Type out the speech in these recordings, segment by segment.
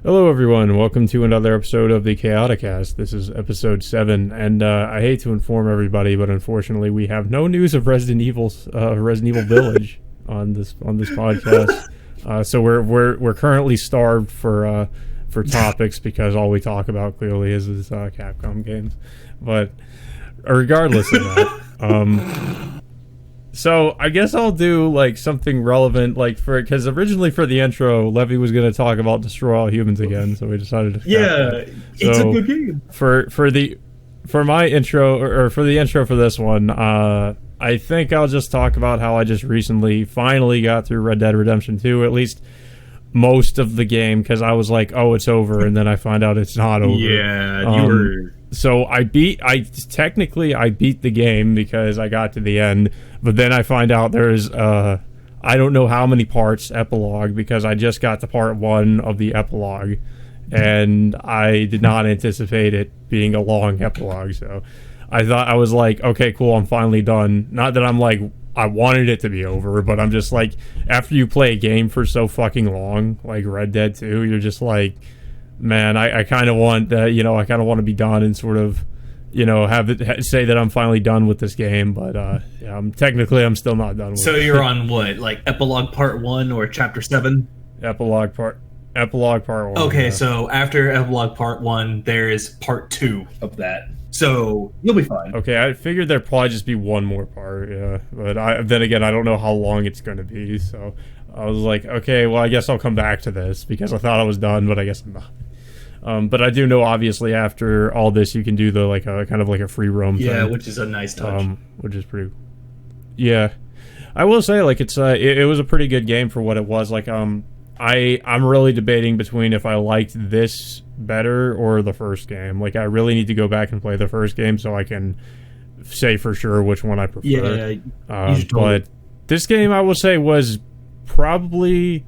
Hello everyone, welcome to another episode of the Kaotikast. This is episode 7, and I hate to inform everybody, but unfortunately we have no news of Resident Evil Village on this podcast. So we're currently starved for topics because all we talk about clearly is Capcom games. But regardless of that, so I guess I'll do like something relevant, like because originally for the intro, Levy was going to talk about Destroy All Humans again, so we decided to. It's a good game. For my intro or for the intro for this one, I think I'll just talk about how I just recently finally got through Red Dead Redemption 2, at least most of the game, because I was like, oh, it's over, and then I find out it's not over. Yeah, you were. So I beat the game because I got to the end, but then I find out there's I don't know how many parts epilogue, because I just got to part 1 of the epilogue, and I did not anticipate it being a long epilogue. So I was like, okay, cool, I'm finally done. Not that I'm like I wanted it to be over, but I'm just like, after you play a game for so fucking long, like Red Dead 2, you're just like, man, I kind of want that, I kind of want to be done and sort of, say that I'm finally done with this game, but I'm still not done with it. So you're on what, like Epilogue Part 1 or Chapter 7? Epilogue Part 1. Okay, yeah. So after Epilogue Part 1, there is Part 2 of that. So you'll be fine. Okay, I figured there'd probably just be one more part, yeah. But then again, I don't know how long it's going to be, so I was like, okay, well, I guess I'll come back to this, because I thought I was done, but I guess I'm not. But I do know, obviously, after all this, you can do the kind of like a free roam thing. Yeah, which is a nice touch. Which is pretty. Yeah, I will say, like, it was a pretty good game for what it was. Like, I'm really debating between if I liked this better or the first game. Like, I really need to go back and play the first game so I can say for sure which one I prefer. Yeah, but this game, I will say, was probably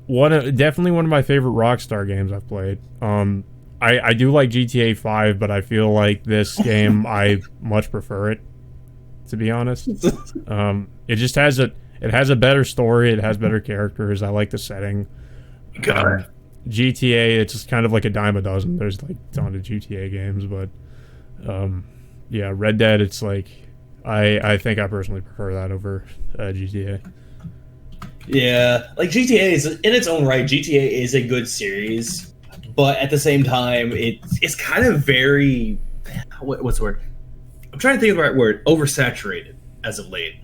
definitely one of my favorite Rockstar games I've played. I do like GTA 5, but I feel like this game I much prefer it, to be honest. It just has a better story, it has better characters, I like the setting. GTA, it's just kind of like a dime a dozen. There's like a ton of GTA games, but yeah, Red Dead, it's like I think I personally prefer that over GTA. Yeah, like GTA is, in its own right, GTA is a good series, but at the same time, it's kind of very, what's the word? I'm trying to think of the right word. Oversaturated as of late.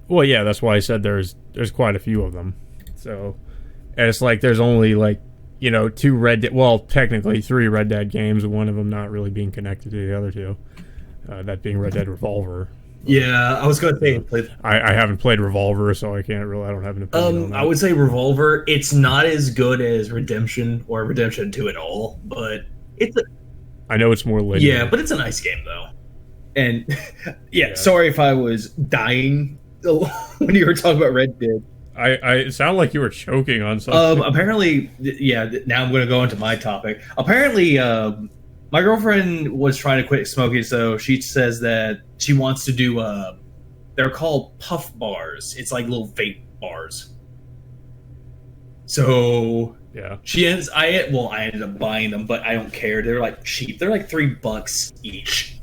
Well, yeah, that's why I said there's quite a few of them. So, and it's like there's only like, 2 technically 3 Red Dead games, one of them not really being connected to the other 2. That being Red Dead Revolver. Yeah, I was going to say... I haven't played Revolver, so I don't have an opinion on that. I would say Revolver, it's not as good as Redemption or Redemption 2 at all, but it's I know it's more linear. Yeah, but it's a nice game, though. And, yeah, sorry if I was dying when you were talking about Red Dead. It sounded like you were choking on something. Apparently, yeah, now I'm going to go into my topic. Apparently, my girlfriend was trying to quit smoking, so she says that she wants to do, they're called puff bars. It's like little vape bars. So, yeah. I ended up buying them, but I don't care. They're like cheap. They're like $3 each.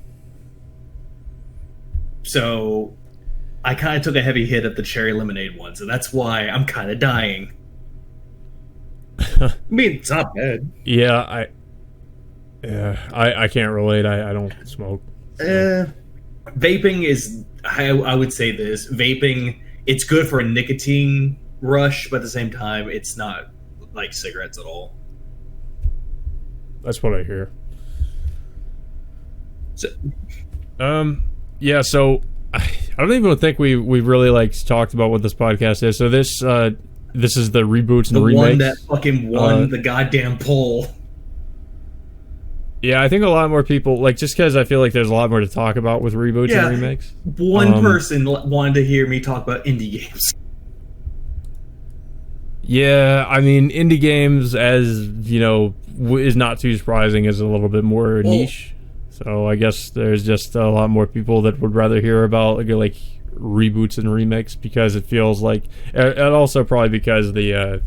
So, I kind of took a heavy hit of the cherry lemonade ones, and that's why I'm kind of dying. I mean, it's not bad. Yeah, I can't relate. I don't smoke. So. Vaping is, I would say this, vaping, it's good for a nicotine rush, but at the same time, it's not like cigarettes at all. That's what I hear. So, yeah, so I don't even think we really talked about what this podcast is. So this is the reboots and the remakes. The one that fucking won the goddamn poll. Yeah, I think a lot more people, just because I feel like there's a lot more to talk about with reboots and remakes. One person wanted to hear me talk about indie games. Yeah, I mean, indie games, as, is not too surprising, is a little bit more niche. So I guess there's just a lot more people that would rather hear about, reboots and remakes, because it feels like... And also probably because the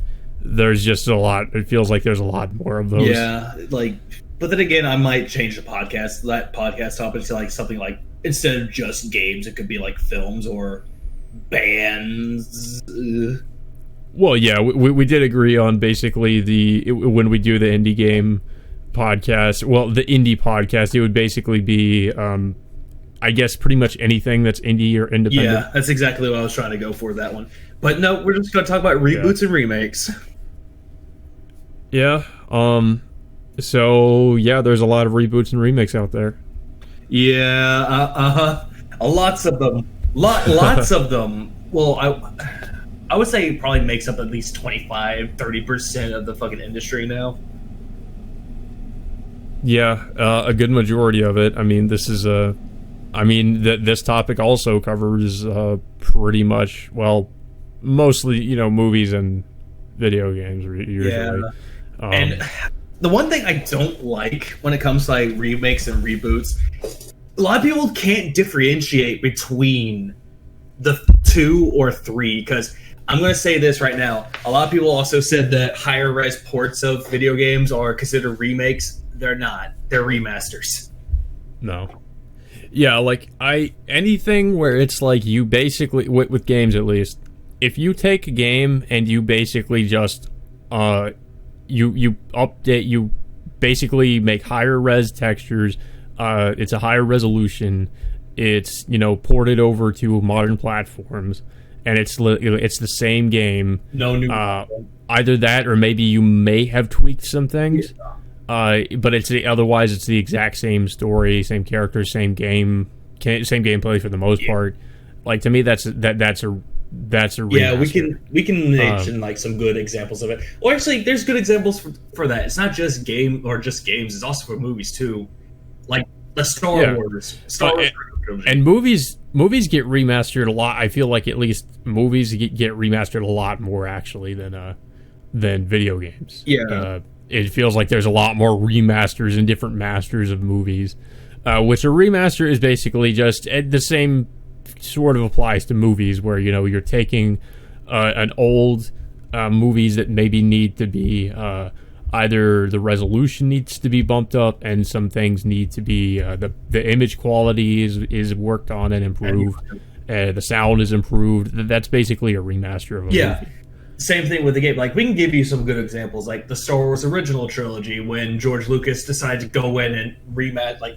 there's just a lot. It feels like there's a lot more of those. Yeah, like, but then again, I might change that podcast topic to like something like, instead of just games, it could be like films or bands. Well, yeah, we did agree on basically when we do the indie game podcast. Well, the indie podcast, it would basically be, I guess, pretty much anything that's indie or independent. Yeah, that's exactly what I was trying to go for that one. But no, we're just going to talk about reboots and remakes. Yeah. So yeah, there's a lot of reboots and remakes out there. Yeah. Lots of them. Lots of them. Well, I would say it probably makes up at least 25-30% of the fucking industry now. Yeah, a good majority of it. I mean, this topic also covers pretty much, well, mostly, movies and video games usually. Yeah. And the one thing I don't like when it comes to like remakes and reboots, a lot of people can't differentiate between the 2 or 3, because I'm going to say this right now. A lot of people also said that higher res ports of video games are considered remakes. They're not. They're remasters. No. Yeah, like anything where it's like you basically, with games at least, if you take a game and you basically just you update, you basically make higher res textures, it's a higher resolution, it's ported over to modern platforms, and it's the same game. No new. Either that, or maybe you may have tweaked some things. Yeah. But otherwise it's the exact same story, same characters, same gameplay for the most part. Like, to me, that's a remaster. Yeah, we can mention like some good examples of it. Or actually, there's good examples for that. It's not just games. It's also for movies too, like the Star Wars. And movies get remastered a lot. I feel like at least movies get remastered a lot more actually than video games. Yeah. It feels like there's a lot more remasters and different masters of movies, which a remaster is basically just the same sort of applies to movies, where you're taking an old movies that maybe need to be either the resolution needs to be bumped up, and some things need to be the image quality is worked on and improved, the sound is improved. That's basically a remaster of a movie. Same thing with the game. Like, we can give you some good examples, like the Star Wars original trilogy, when George Lucas decided to go in and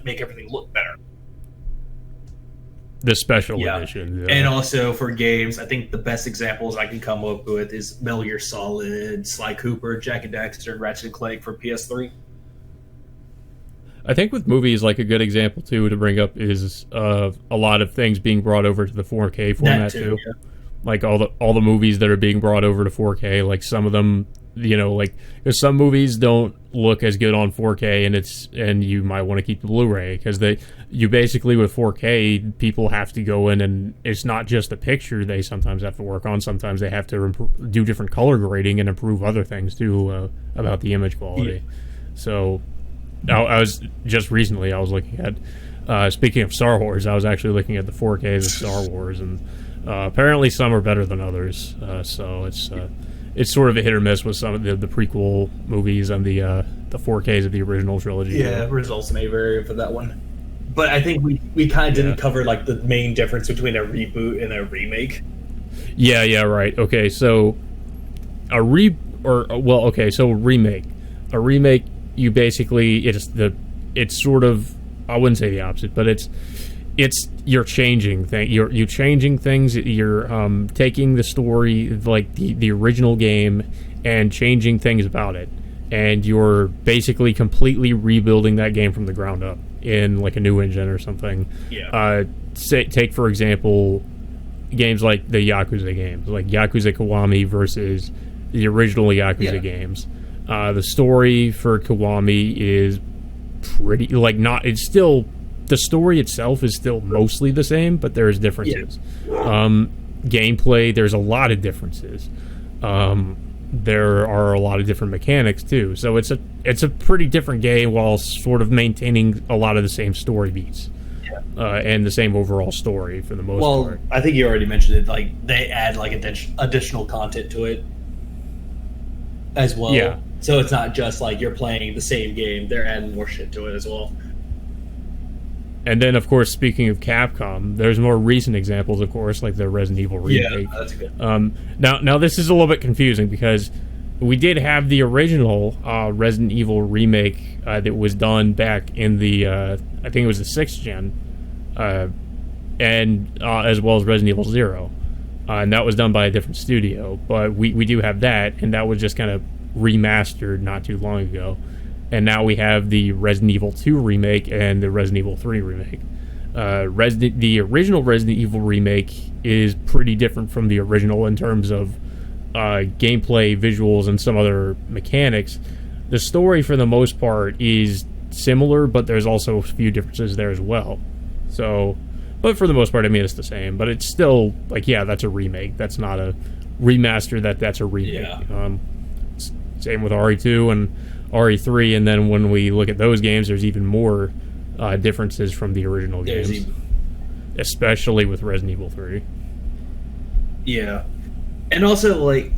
make everything look better. The special edition. Yeah. And also for games, I think the best examples I can come up with is Metal Gear Solid, Sly Cooper, Jak and Daxter, and Ratchet and Clank for PS3. I think with movies, like, a good example too to bring up is a lot of things being brought over to the 4K format too. Yeah. Like all the movies that are being brought over to 4K, like some of them, because some movies don't look as good on 4K, and you might want to keep the Blu-ray, because you basically, with 4K, people have to go in, and it's not just the picture they sometimes have to work on. Sometimes they have to do different color grading and improve other things too about the image quality. Yeah. So I was just recently, I was looking at, speaking of Star Wars, I was actually looking at the 4Ks of Star Wars, and apparently some are better than others, so it's sort of a hit or miss with some of the prequel movies and the 4Ks of the original trilogy. Yeah, results may vary for that one. But I think we kind of didn't cover like the main difference between a reboot and a remake. Yeah, right. Okay, so a remake. A remake, you basically it's sort of, I wouldn't say the opposite, but it's you're changing things. You're changing things. You're taking the story, like the original game, and changing things about it, and you're basically completely rebuilding that game from the ground up in like a new engine or something. Yeah. Take for example games like the Yakuza games, like Yakuza Kiwami versus the original Yakuza games. The story for Kiwami is pretty it's still. The story itself is still mostly the same, but there's differences. Yeah. Gameplay, there's a lot of differences. There are a lot of different mechanics too. So it's a pretty different game while sort of maintaining a lot of the same story beats. And the same overall story for the most part. I think you already mentioned it. Like, they add like additional content to it. as well. Yeah. So it's not just like you're playing the same game; they're adding more shit to it as well. And then, of course, speaking of Capcom, there's more recent examples, of course, like the Resident Evil remake. Yeah, that's good. Now this is a little bit confusing because we did have the original Resident Evil remake that was done back in the, I think it was the 6th gen, and as well as Resident Evil 0. And that was done by a different studio. But we do have that, and that was just kind of remastered not too long ago. And now we have the Resident Evil 2 remake and the Resident Evil 3 remake. The original Resident Evil remake is pretty different from the original in terms of gameplay, visuals, and some other mechanics. The story, for the most part, is similar, but there's also a few differences there as well. So, but for the most part, I mean, it's the same. But it's still, like, yeah, that's a remake. That's not a remaster, that's a remake. Yeah. Same with RE2 and RE3, and then when we look at those games, there's even more differences from the original games. Especially with Resident Evil 3. Yeah. And also, like,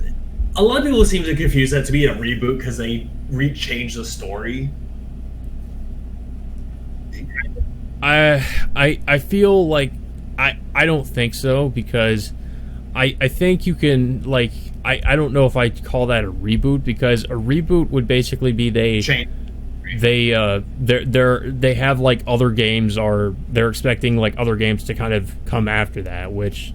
a lot of people seem to confuse that to be a reboot because they changed the story. I feel like I don't think so, because I think you can, like, I don't know if I'd call that a reboot, because a reboot would basically be they have, like, other games, or they're expecting, like, other games to kind of come after that, which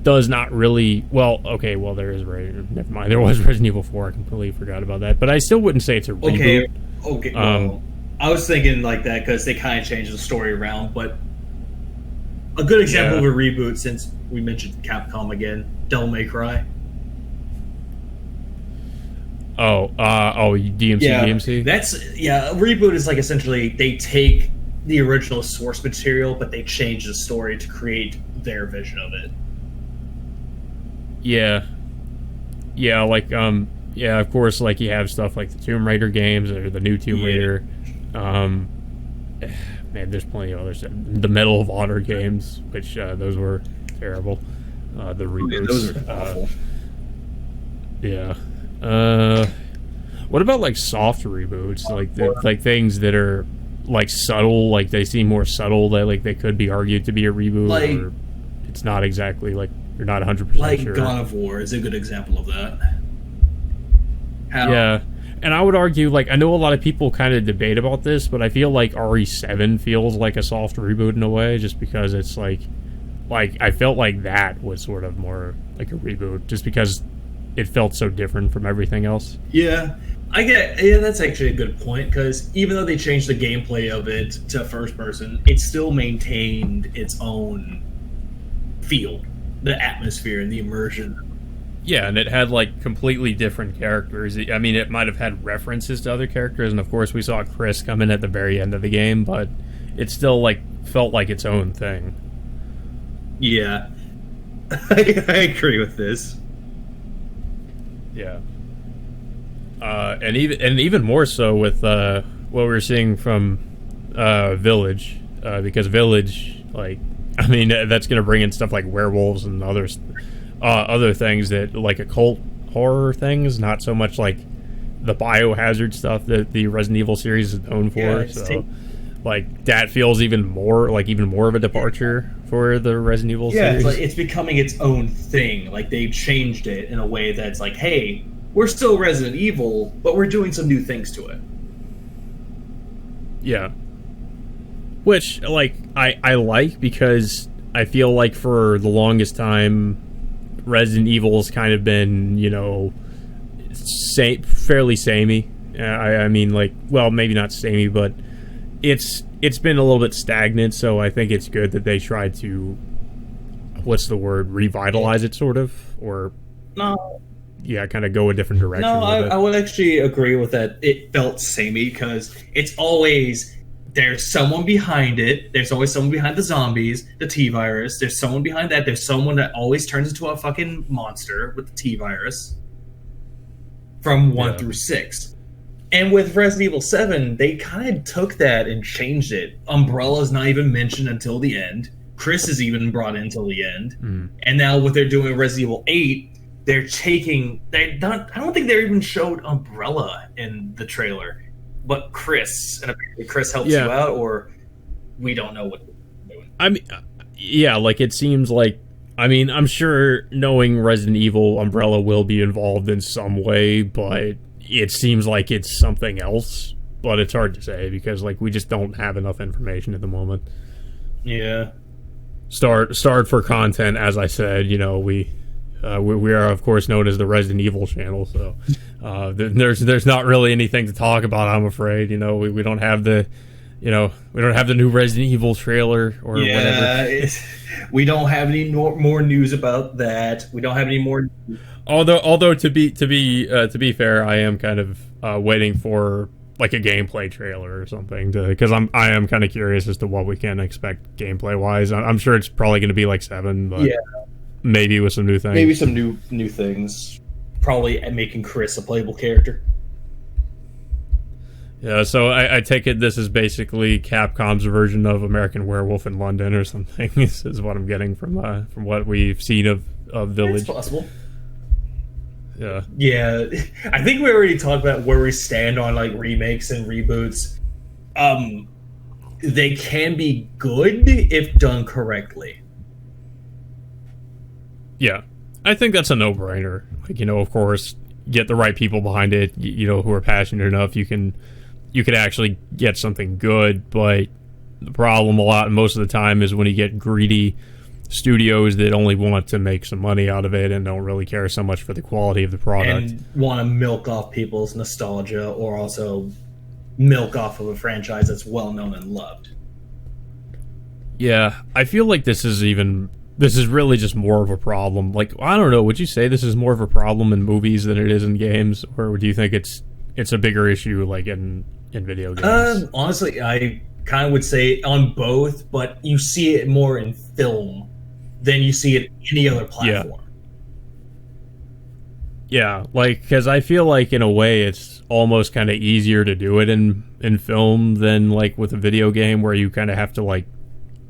does not really, well, okay, well, there is, never mind, there was Resident Evil 4, I completely forgot about that, but I still wouldn't say it's a reboot. Okay, well, I was thinking like that because they kind of changed the story around, but a good example of a reboot, since we mentioned Capcom again, Devil May Cry. DMC? That's, a reboot is like essentially they take the original source material, but they change the story to create their vision of it. Yeah, like, of course, like, you have stuff like the Tomb Raider games, or the new Tomb Raider. Man, there's plenty of others. The Medal of Honor games, which those were terrible. The reboots. Those are awful. What about, like, soft reboots, like things that are, like, subtle, like they seem more subtle, that, like, they could be argued to be a reboot, like, or it's not exactly, like, you're not 100% like sure. God of War is a good example of that. Yeah, and I would argue, like, I know a lot of people kind of debate about this, but I feel like RE7 feels like a soft reboot in a way, just because it's like I felt like that was sort of more like a reboot, just because it felt so different from everything else. Yeah, that's actually a good point, because even though they changed the gameplay of it to first person, it still maintained its own feel, the atmosphere and the immersion. Yeah, and it had, like, completely different characters. I mean, it might have had references to other characters, and of course we saw Chris come in at the very end of the game, but it still, like, felt like its own thing. Yeah. I agree with this. Yeah. And even more so with what we're seeing from Village, because Village, like, I mean, that's going to bring in stuff like werewolves and other things that, like, occult horror things, not so much like the biohazard stuff that the Resident Evil series is known for. Like, that feels even more of a departure for the Resident Evil series. Yeah, it's becoming its own thing. Like, they've changed it in a way that's like, hey, we're still Resident Evil, but we're doing some new things to it. Yeah. Which, like, I like, because I feel like for the longest time, Resident Evil's kind of been, you know, fairly samey. I mean, like, well, maybe not samey, but it's been a little bit stagnant, so I think it's good that they tried to, what's the word, revitalize it, sort of, or... No. Yeah, kind of go a different direction. No, I would actually agree with that. It felt samey, because it's always... There's someone behind it. There's always someone behind the zombies, the T-virus. There's someone behind that. There's someone that always turns into a fucking monster with the T-virus. From 1 through 6. And with Resident Evil 7, they kind of took that and changed it. Umbrella's not even mentioned until the end. Chris is even brought in until the end. And now what they're doing with Resident Evil 8, they're taking. They not. I don't think they even showed Umbrella in the trailer, but Chris, and apparently Chris helps you out, or we don't know what they're doing. I mean, yeah, like it seems like. I mean, I'm sure knowing Resident Evil, Umbrella will be involved in some way, but it seems like it's something else. But it's hard to say because, like, we just don't have enough information at the moment. Yeah. Start for content, as I said. You know, we are of course known as the Resident Evil channel, so there's not really anything to talk about. I'm afraid. You know, we don't have the. You know, we don't have the new Resident Evil trailer or whatever. We don't have any more news about that. We don't have any more. Although to be fair, I am kind of waiting for like a gameplay trailer or something because I am kind of curious as to what we can expect gameplay wise. I'm sure it's probably going to be like 7, but maybe with some new things. Maybe some new things. Probably making Chris a playable character. Yeah, so I take it this is basically Capcom's version of American Werewolf in London or something. This is what I'm getting from what we've seen of Village. It's possible. Yeah. Yeah, I think we already talked about where we stand on like remakes and reboots. They can be good if done correctly. Yeah, I think that's a no-brainer. Like, you know, of course, get the right people behind it. You know, who are passionate enough. You could actually get something good, but the problem most of the time is when you get greedy studios that only want to make some money out of it and don't really care so much for the quality of the product. And want to milk off people's nostalgia or also milk off of a franchise that's well known and loved. Yeah, I feel like this is really just more of a problem. Like, I don't know, would you say this is more of a problem in movies than it is in games? Or do you think it's a bigger issue like in video games? Honestly, I kind of would say on both, but you see it more in film than you see it in any other platform. Yeah, like, because I feel like in a way it's almost kind of easier to do it in film than like with a video game where you kind of have to like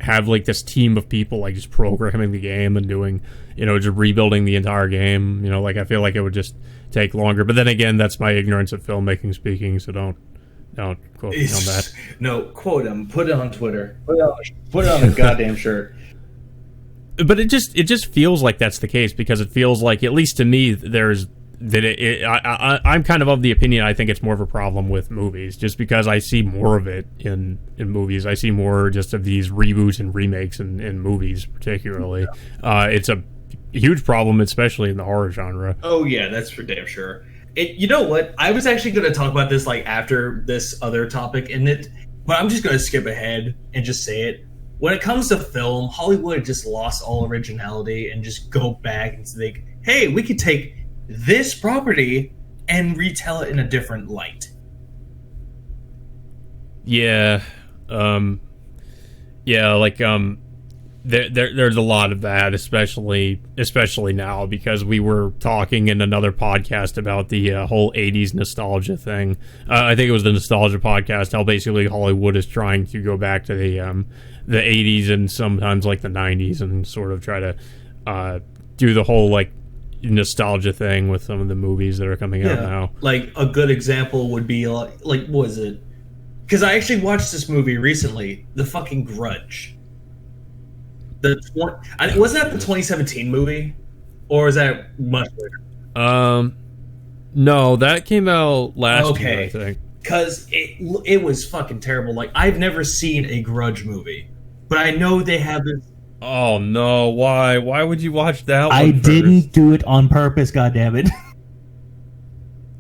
have like this team of people like just programming the game and doing, you know, just rebuilding the entire game. You know, like I feel like it would just take longer. But then again, that's my ignorance of filmmaking speaking, so don't quote me on that. No, quote him. Put it on Twitter. Put it on a goddamn shirt. But it just feels like that's the case because it feels like, at least to me, I'm kind of the opinion I think it's more of a problem with movies just because I see more of it in movies. I see more just of these reboots and remakes in movies particularly. It's a huge problem, especially in the horror genre. Oh yeah, that's for damn sure. You know what? I was actually going to talk about this like after this other topic but I'm just going to skip ahead and just say it. When it comes to film, Hollywood just lost all originality and just go back and think, hey, we could take this property and retell it in a different light. Yeah. There's a lot of that, especially now, because we were talking in another podcast about the whole 80s nostalgia thing. I think it was the Nostalgia podcast, how basically Hollywood is trying to go back to the 80s and sometimes like the 90s and sort of try to do the whole like nostalgia thing with some of the movies that are coming out now. Like a good example would be like what was it? Because I actually watched this movie recently, The fucking Grudge. Wasn't that the 2017 movie, or was that much later? No, that came out last year, I think. Because it was fucking terrible. Like, I've never seen a Grudge movie, but I know they have this. Oh no! Why? Why would you watch that one I first? didn't do it on purpose. goddammit.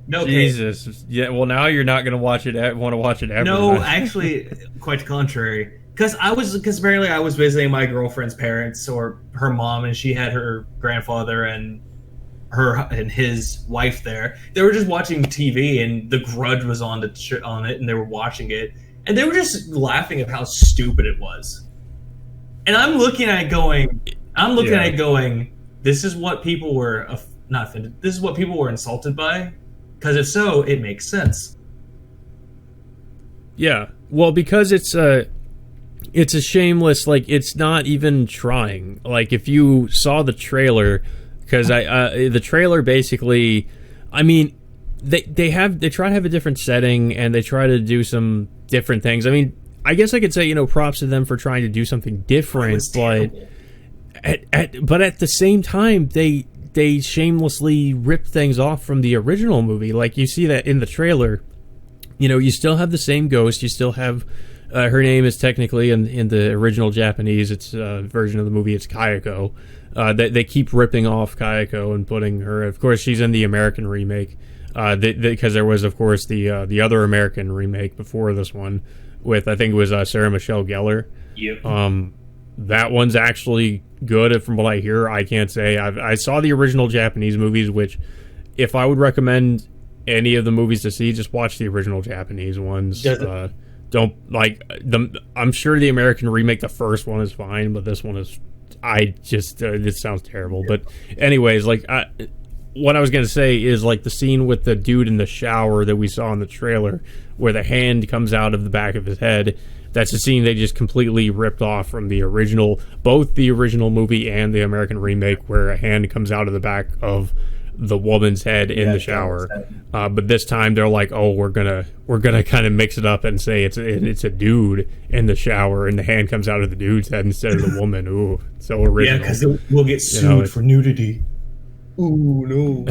No, Jesus. Yeah. Well, now you're not gonna want to watch it ever. No, actually, quite the contrary. Because apparently I was visiting my girlfriend's parents or her mom, and she had her grandfather and his wife there. They were just watching TV, and The Grudge was on it, and they were watching it, and they were just laughing at how stupid it was. And I'm looking at it going, this is what people were not offended. This is what people were insulted by. Because if so, it makes sense. Yeah, well, because it's a shameless, like, it's not even trying. Like, if you saw the trailer, because the trailer basically, I mean, they try to have a different setting and they try to do some different things. I mean, I guess I could say, props to them for trying to do something different, but at the same time, they shamelessly rip things off from the original movie. Like, you see that in the trailer. You still have the same ghost. You still have her name is technically in the original Japanese. It's version of the movie. It's Kayako. They keep ripping off Kayako and putting her. Of course, she's in the American remake because there was, of course, the other American remake before this one with, I think it was Sarah Michelle Gellar. Yep. That one's actually good. From what I hear, I can't say. I saw the original Japanese movies, which, if I would recommend any of the movies to see, just watch the original Japanese ones. Don't like them. I'm sure the American remake, the first one, is fine, but this one is. This sounds terrible. But anyways, like, what I was gonna say is, like, the scene with the dude in the shower that we saw in the trailer, where the hand comes out of the back of his head. That's a scene they just completely ripped off from the original, both the original movie and the American remake, where a hand comes out of the back of the woman's head in the shower. But this time they're like, oh, we're gonna kind of mix it up and say it's a dude in the shower, and the hand comes out of the dude's head instead of the woman. Ooh, so original. Yeah, because we'll get sued for nudity. Ooh, no.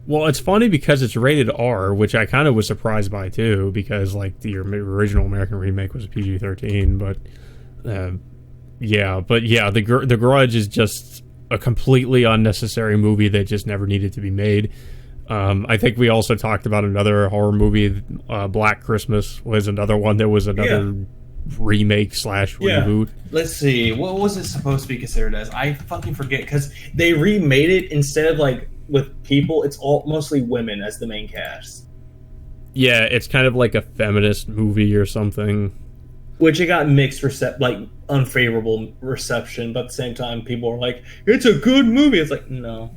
Well, it's funny because it's rated R, which I kind of was surprised by too, because like the original American remake was a PG-13. But the Grudge is just a completely unnecessary movie that just never needed to be made. I think we also talked about another horror movie, Black Christmas was another one that was another remake / reboot. Let's see, what was it supposed to be considered as? I fucking forget, because they remade it. Instead of like with people, it's all mostly women as the main cast. Yeah, it's kind of like a feminist movie or something. Which it got mixed unfavorable reception, but at the same time, people are like, "It's a good movie." It's like, no.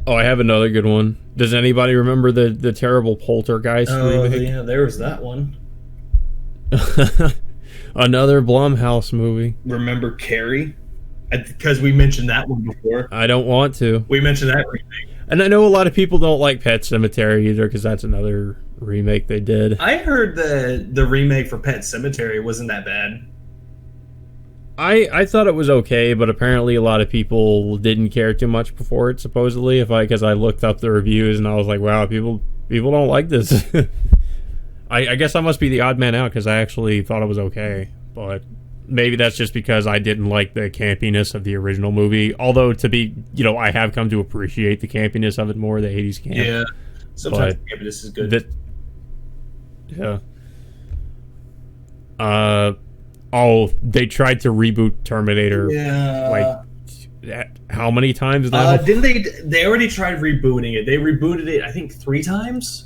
Oh, I have another good one. Does anybody remember the terrible Poltergeist remake? Yeah, there was that one. Another Blumhouse movie. Remember Carrie? Because we mentioned that one before. I don't want to. We mentioned that remake. And I know a lot of people don't like Pet Sematary either, because that's another remake they did. I heard the remake for Pet Sematary wasn't that bad. I thought it was okay, but apparently a lot of people didn't care too much before it, supposedly. Because I looked up the reviews and I was like, wow, people don't like this. I guess I must be the odd man out, because I actually thought it was okay. But maybe that's just because I didn't like the campiness of the original movie. Although, I have come to appreciate the campiness of it more, the 80s camp. Yeah. Sometimes campiness is good. They tried to reboot Terminator. Yeah. Like, how many times now? Didn't they? They already tried rebooting it. They rebooted it, I think, 3 times.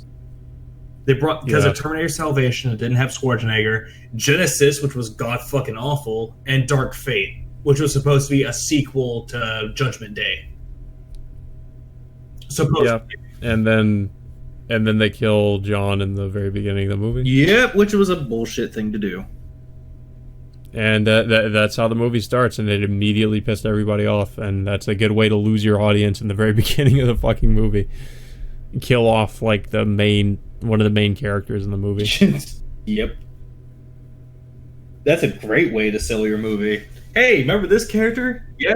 They brought, because of Terminator Salvation, it didn't have Schwarzenegger, Genesis, which was god fucking awful, and Dark Fate, which was supposed to be a sequel to Judgment Day. Supposedly. Yeah, and then they kill John in the very beginning of the movie. Yep, which was a bullshit thing to do. And that's how the movie starts, and it immediately pissed everybody off, and that's a good way to lose your audience in the very beginning of the fucking movie. Kill off, like, one of the main characters in the movie. Yep. That's a great way to sell your movie. Hey, remember this character? Yeah.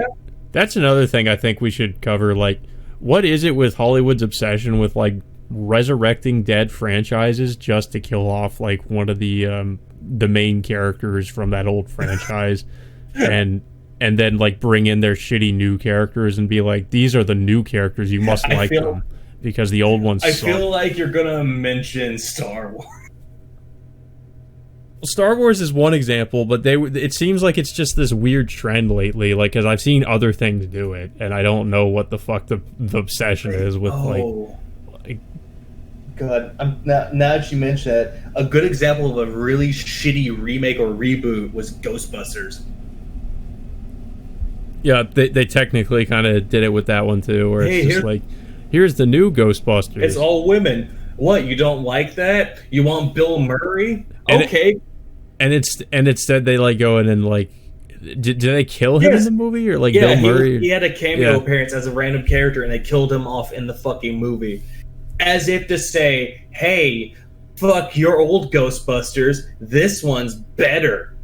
That's another thing I think we should cover. Like, what is it with Hollywood's obsession with, like, resurrecting dead franchises just to kill off, like, one of the main characters from that old franchise, and then, like, bring in their shitty new characters and be like, these are the new characters, you must like them. Because the old ones suck. Feel like you're gonna mention Star Wars. Well, Star Wars is one example, but it seems like it's just this weird trend lately. Like, because I've seen other things do it, and I don't know what the fuck the obsession is with like. God, now that you mention that, a good example of a really shitty remake or reboot was Ghostbusters. Yeah, they technically kind of did it with that one too, where it's just like, here's the new Ghostbusters. It's all women. What, you don't like that? You want Bill Murray? Okay. And instead they, like, go in and, like, Did they kill him in the movie, or like yeah, Bill Murray? He had a cameo appearance as a random character, and they killed him off in the fucking movie, as if to say, "Hey, fuck your old Ghostbusters. This one's better."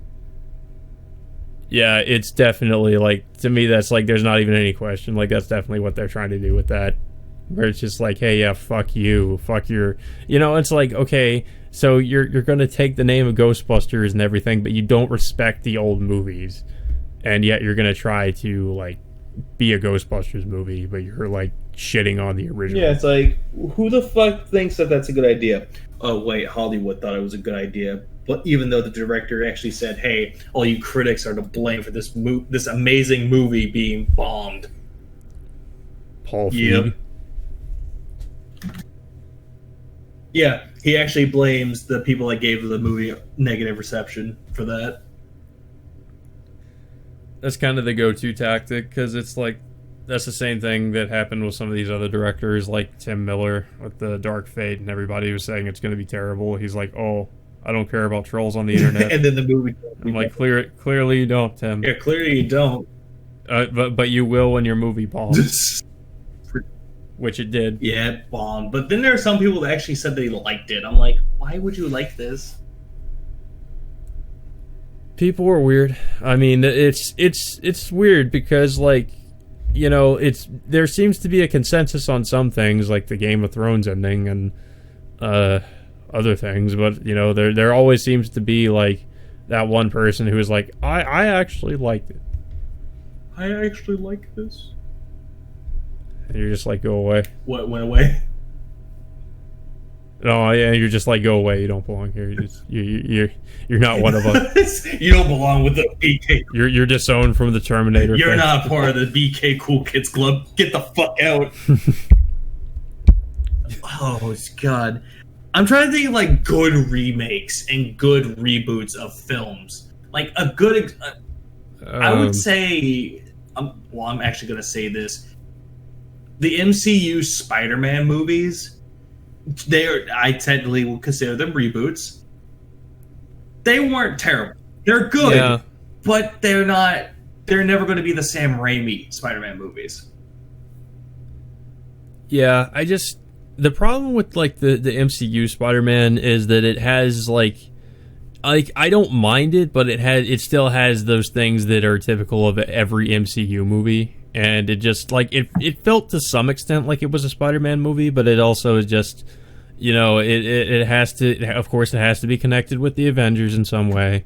Yeah, it's definitely like, to me, that's like, there's not even any question. Like, that's definitely what they're trying to do with that. Where it's just like, hey, yeah, fuck you, fuck your, it's like, okay, so you're gonna take the name of Ghostbusters and everything, but you don't respect the old movies, and yet you're gonna try to like be a Ghostbusters movie, but you're like shitting on the original. Yeah, it's like, who the fuck thinks that that's a good idea? Oh wait, Hollywood thought it was a good idea. But even though the director actually said, "Hey, all you critics are to blame for this amazing movie being bombed." Paul Feig. Yep. Yeah, he actually blames the people that gave the movie negative reception for that. That's kind of the go-to tactic, because it's like, that's the same thing that happened with some of these other directors, like Tim Miller with The Dark Fate, and everybody was saying it's going to be terrible. He's like, oh, I don't care about trolls on the internet. And then the movie... I'm like, clearly you don't, Tim. Yeah, clearly you don't. But you will when your movie bombs. Which it did. Yeah, it bombed. But then there are some people that actually said they liked it. I'm like, why would you like this? People are weird. I mean, it's weird because, like, there seems to be a consensus on some things, like the Game of Thrones ending and other things, but there always seems to be like that one person who is like, I actually liked it. I actually like this. And you're just like, go away. What went away? No, yeah, you're just like, go away. You don't belong here. You're not one of us. You don't belong with the BK. You're disowned from the Terminator. You're not part of the BK Cool Kids Club. Get the fuck out. Oh God, I'm trying to think of like good remakes and good reboots of films. Like a good, I would say. I'm actually gonna say this. The MCU Spider-Man movies. I technically will consider them reboots. They weren't terrible. They're good, but they're not. They're never going to be the Sam Raimi Spider-Man movies. Yeah, the problem with like the MCU Spider-Man is that it has like I don't mind it, but it still has those things that are typical of every MCU movie, and it just like it felt to some extent like it was a Spider-Man movie, but it also is just, it has to, of course, it has to be connected with the Avengers in some way.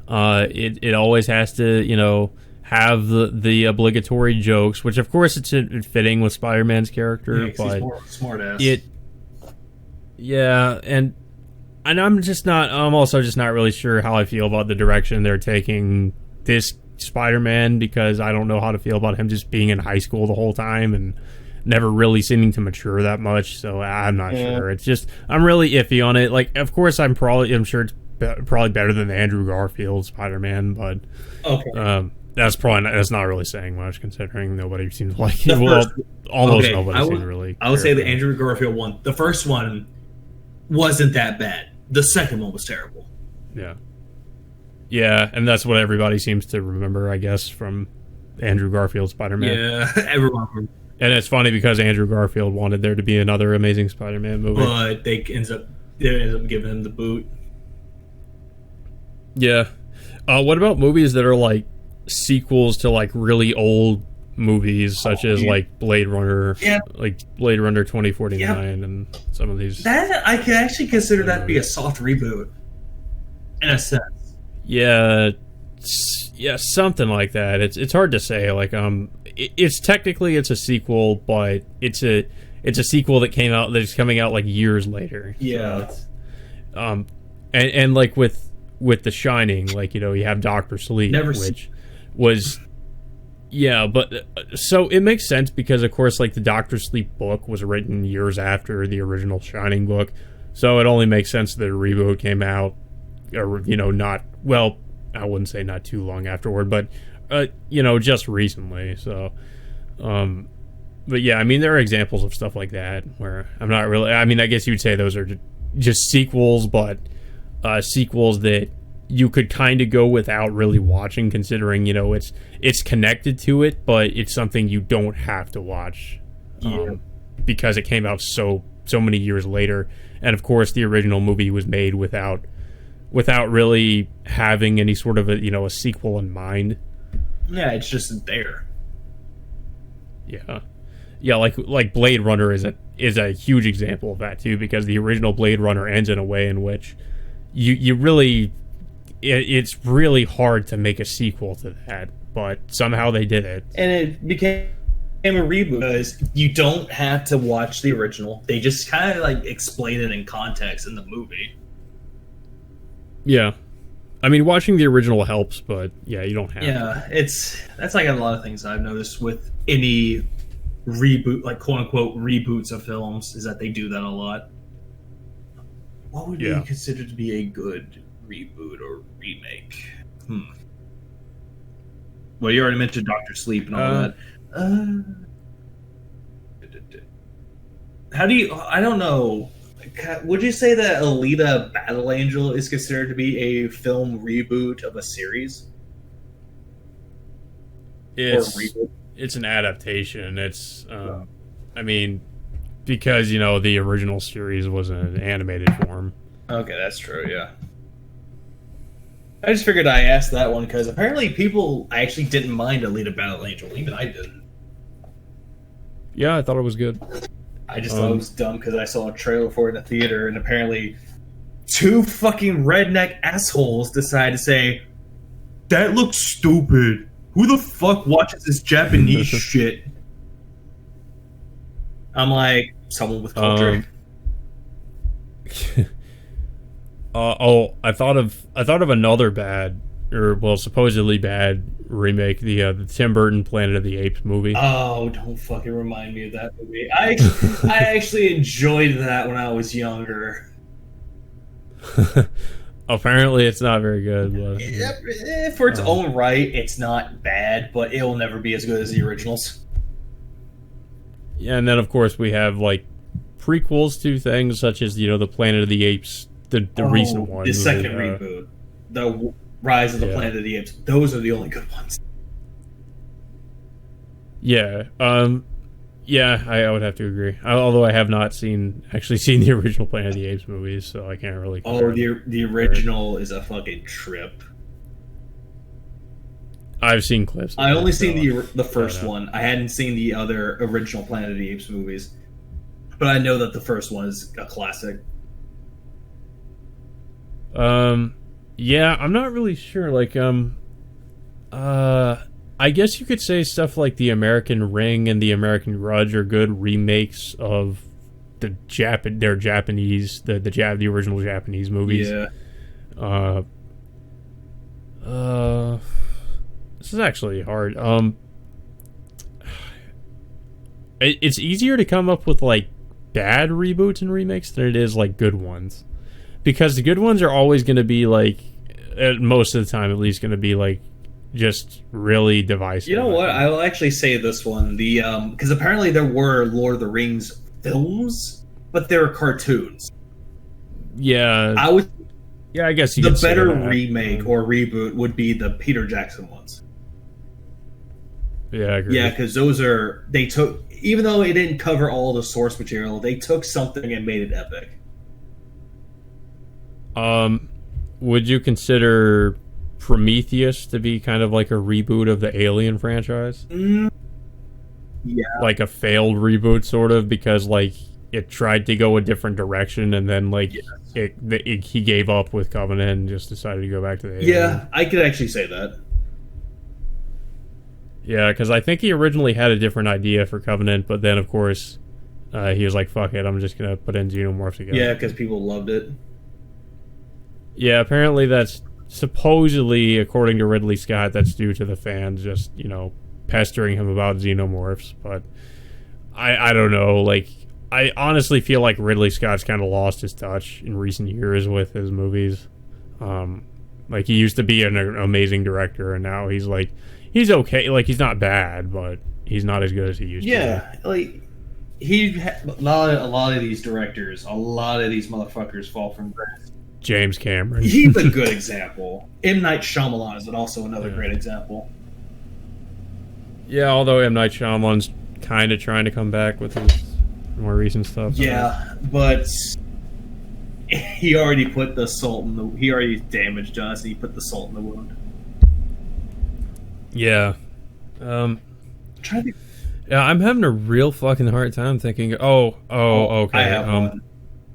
It always has to, have the obligatory jokes, which of course it's fitting with Spider-Man's character, but smart ass. And I'm also just not really sure how I feel about the direction they're taking this Spider-Man, because I don't know how to feel about him just being in high school the whole time and never really seeming to mature that much. So I'm not sure. It's just, I'm really iffy on it. Like, of course, I'm sure it's probably better than the Andrew Garfield Spider-Man, but that's not really saying much, considering nobody seems to like it. Well, almost nobody seems to really. I would say the Andrew Garfield one. The first one wasn't that bad. The second one was terrible. Yeah, and that's what everybody seems to remember, I guess, from Andrew Garfield Spider-Man. Yeah, everyone. And it's funny because Andrew Garfield wanted there to be another Amazing Spider-Man movie, but they ends up giving him the boot. Yeah. What about movies that are like sequels to like really old movies, such as like Blade Runner, like Blade Runner 2049, and some of these? That I can actually consider that to be a soft reboot, in a sense. Yeah, something like that. It's hard to say. Like, it's technically it's a sequel, but it's a sequel that's coming out like years later. Yeah. So and like with The Shining, like, you have Dr. Sleep, which was. Yeah, but so it makes sense because, of course, like the Dr. Sleep book was written years after the original Shining book, so it only makes sense that a reboot came out, or I wouldn't say not too long afterward, but just recently. So, but yeah, I mean, there are examples of stuff like that where I'm not really. I mean, I guess you'd say those are just sequels, but sequels that you could kind of go without really watching, considering, you know, it's connected to it, but it's something you don't have to watch because it came out so many years later. And of course, the original movie was made without really having any sort of a sequel in mind. Yeah, it's just there. Yeah, like Blade Runner is a huge example of that too, because the original Blade Runner ends in a way in which you really it's really hard to make a sequel to that, but somehow they did it. And it became a reboot because you don't have to watch the original. They just kind of like explain it in context in the movie. Yeah. I mean, watching the original helps, but yeah, you don't have to. Yeah, that's like a lot of things I've noticed with any reboot, like quote unquote reboots of films, is that they do that a lot. What would be considered to be a good reboot or remake? Well, you already mentioned Doctor Sleep and all that. How do you? I don't know. Would you say that Alita Battle Angel is considered to be a film reboot of a series? It's an adaptation. It's, I mean, because, you know, the original series was an animated form. Okay, that's true, yeah. I just figured I asked that one because apparently people actually didn't mind Alita Battle Angel. Even I didn't. Yeah, I thought it was good. I just thought it was dumb because I saw a trailer for it in the theater, and apparently 2 fucking redneck assholes decided to say, "That looks stupid. Who the fuck watches this Japanese shit?" I'm like, someone with culture. I thought of another bad, supposedly bad remake, the Tim Burton Planet of the Apes movie. Oh, don't fucking remind me of that movie. I actually enjoyed that when I was younger. Apparently, it's not very good. But, for its own right, it's not bad, but it will never be as good as the originals. Yeah, and then of course we have like prequels to things such as, you know, the Planet of the Apes, the recent one, the second reboot, the Rise of the Planet of the Apes. Those are the only good ones. Yeah, I would have to agree. Although I have not actually seen the original Planet of the Apes movies, so I can't really. The original is a fucking trip. I've seen clips. I only seen the first one. I hadn't seen the other original Planet of the Apes movies, but I know that the first one is a classic. Yeah, I'm not really sure. Like, I guess you could say stuff like the American Ring and the American Grudge are good remakes of the Japanese, the original Japanese movies. Yeah. This is actually hard. It's easier to come up with like bad reboots and remakes than it is like good ones, because the good ones are always going to be like, most of the time at least, going to be like just really divisive. You know what? I will actually say this one. The because apparently there were Lord of the Rings films, but they were cartoons. Yeah, I guess you the could say better that. remake or reboot would be the Peter Jackson ones. Yeah, I agree. Yeah, because they took, even though it didn't cover all the source material, they took something and made it epic. Would you consider Prometheus to be kind of like a reboot of the Alien franchise? Yeah. Like a failed reboot, sort of, because like it tried to go a different direction, and then like he gave up with Covenant and just decided to go back to the Alien. Yeah, I could actually say that. Yeah, because I think he originally had a different idea for Covenant, but then of course he was like, "Fuck it, I'm just gonna put in Xenomorphs again." Yeah, because people loved it. Yeah, apparently that's supposedly, according to Ridley Scott, that's due to the fans just, you know, pestering him about Xenomorphs. But I don't know. Like, I honestly feel like Ridley Scott's kind of lost his touch in recent years with his movies. Like, he used to be an amazing director, and now he's like, he's okay. Like, he's not bad, but he's not as good as he used to. Yeah, like a lot of these directors, a lot of these motherfuckers fall from grace. James Cameron. He's a good example. M. Night Shyamalan is also another great example. Yeah, although M. Night Shyamalan's kind of trying to come back with his more recent stuff. Yeah, but he already put the salt in the... He already damaged us, and he put the salt in the wound. Yeah. Yeah, I'm having a real fucking hard time thinking, okay. I have one.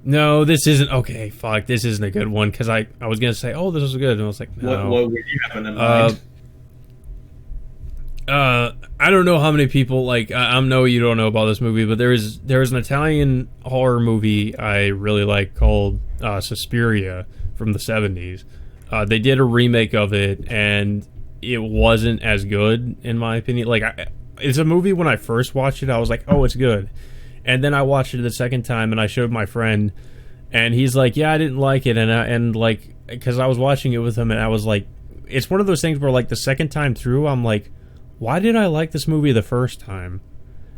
No, this isn't... Okay, fuck, this isn't a good one, because I was going to say, oh, this is good, and I was like, no. What were you having in mind? I don't know how many people, like, I know you don't know about this movie, but there is an Italian horror movie I really like called Suspiria from the 70s. They did a remake of it, and it wasn't as good, in my opinion. Like, it's a movie, when I first watched it, I was like, oh, it's good. And then I watched it the second time, and I showed my friend, and he's like, yeah, I didn't like it, and like, because I was watching it with him, and I was like, it's one of those things where, like, the second time through, I'm like, why did I like this movie the first time?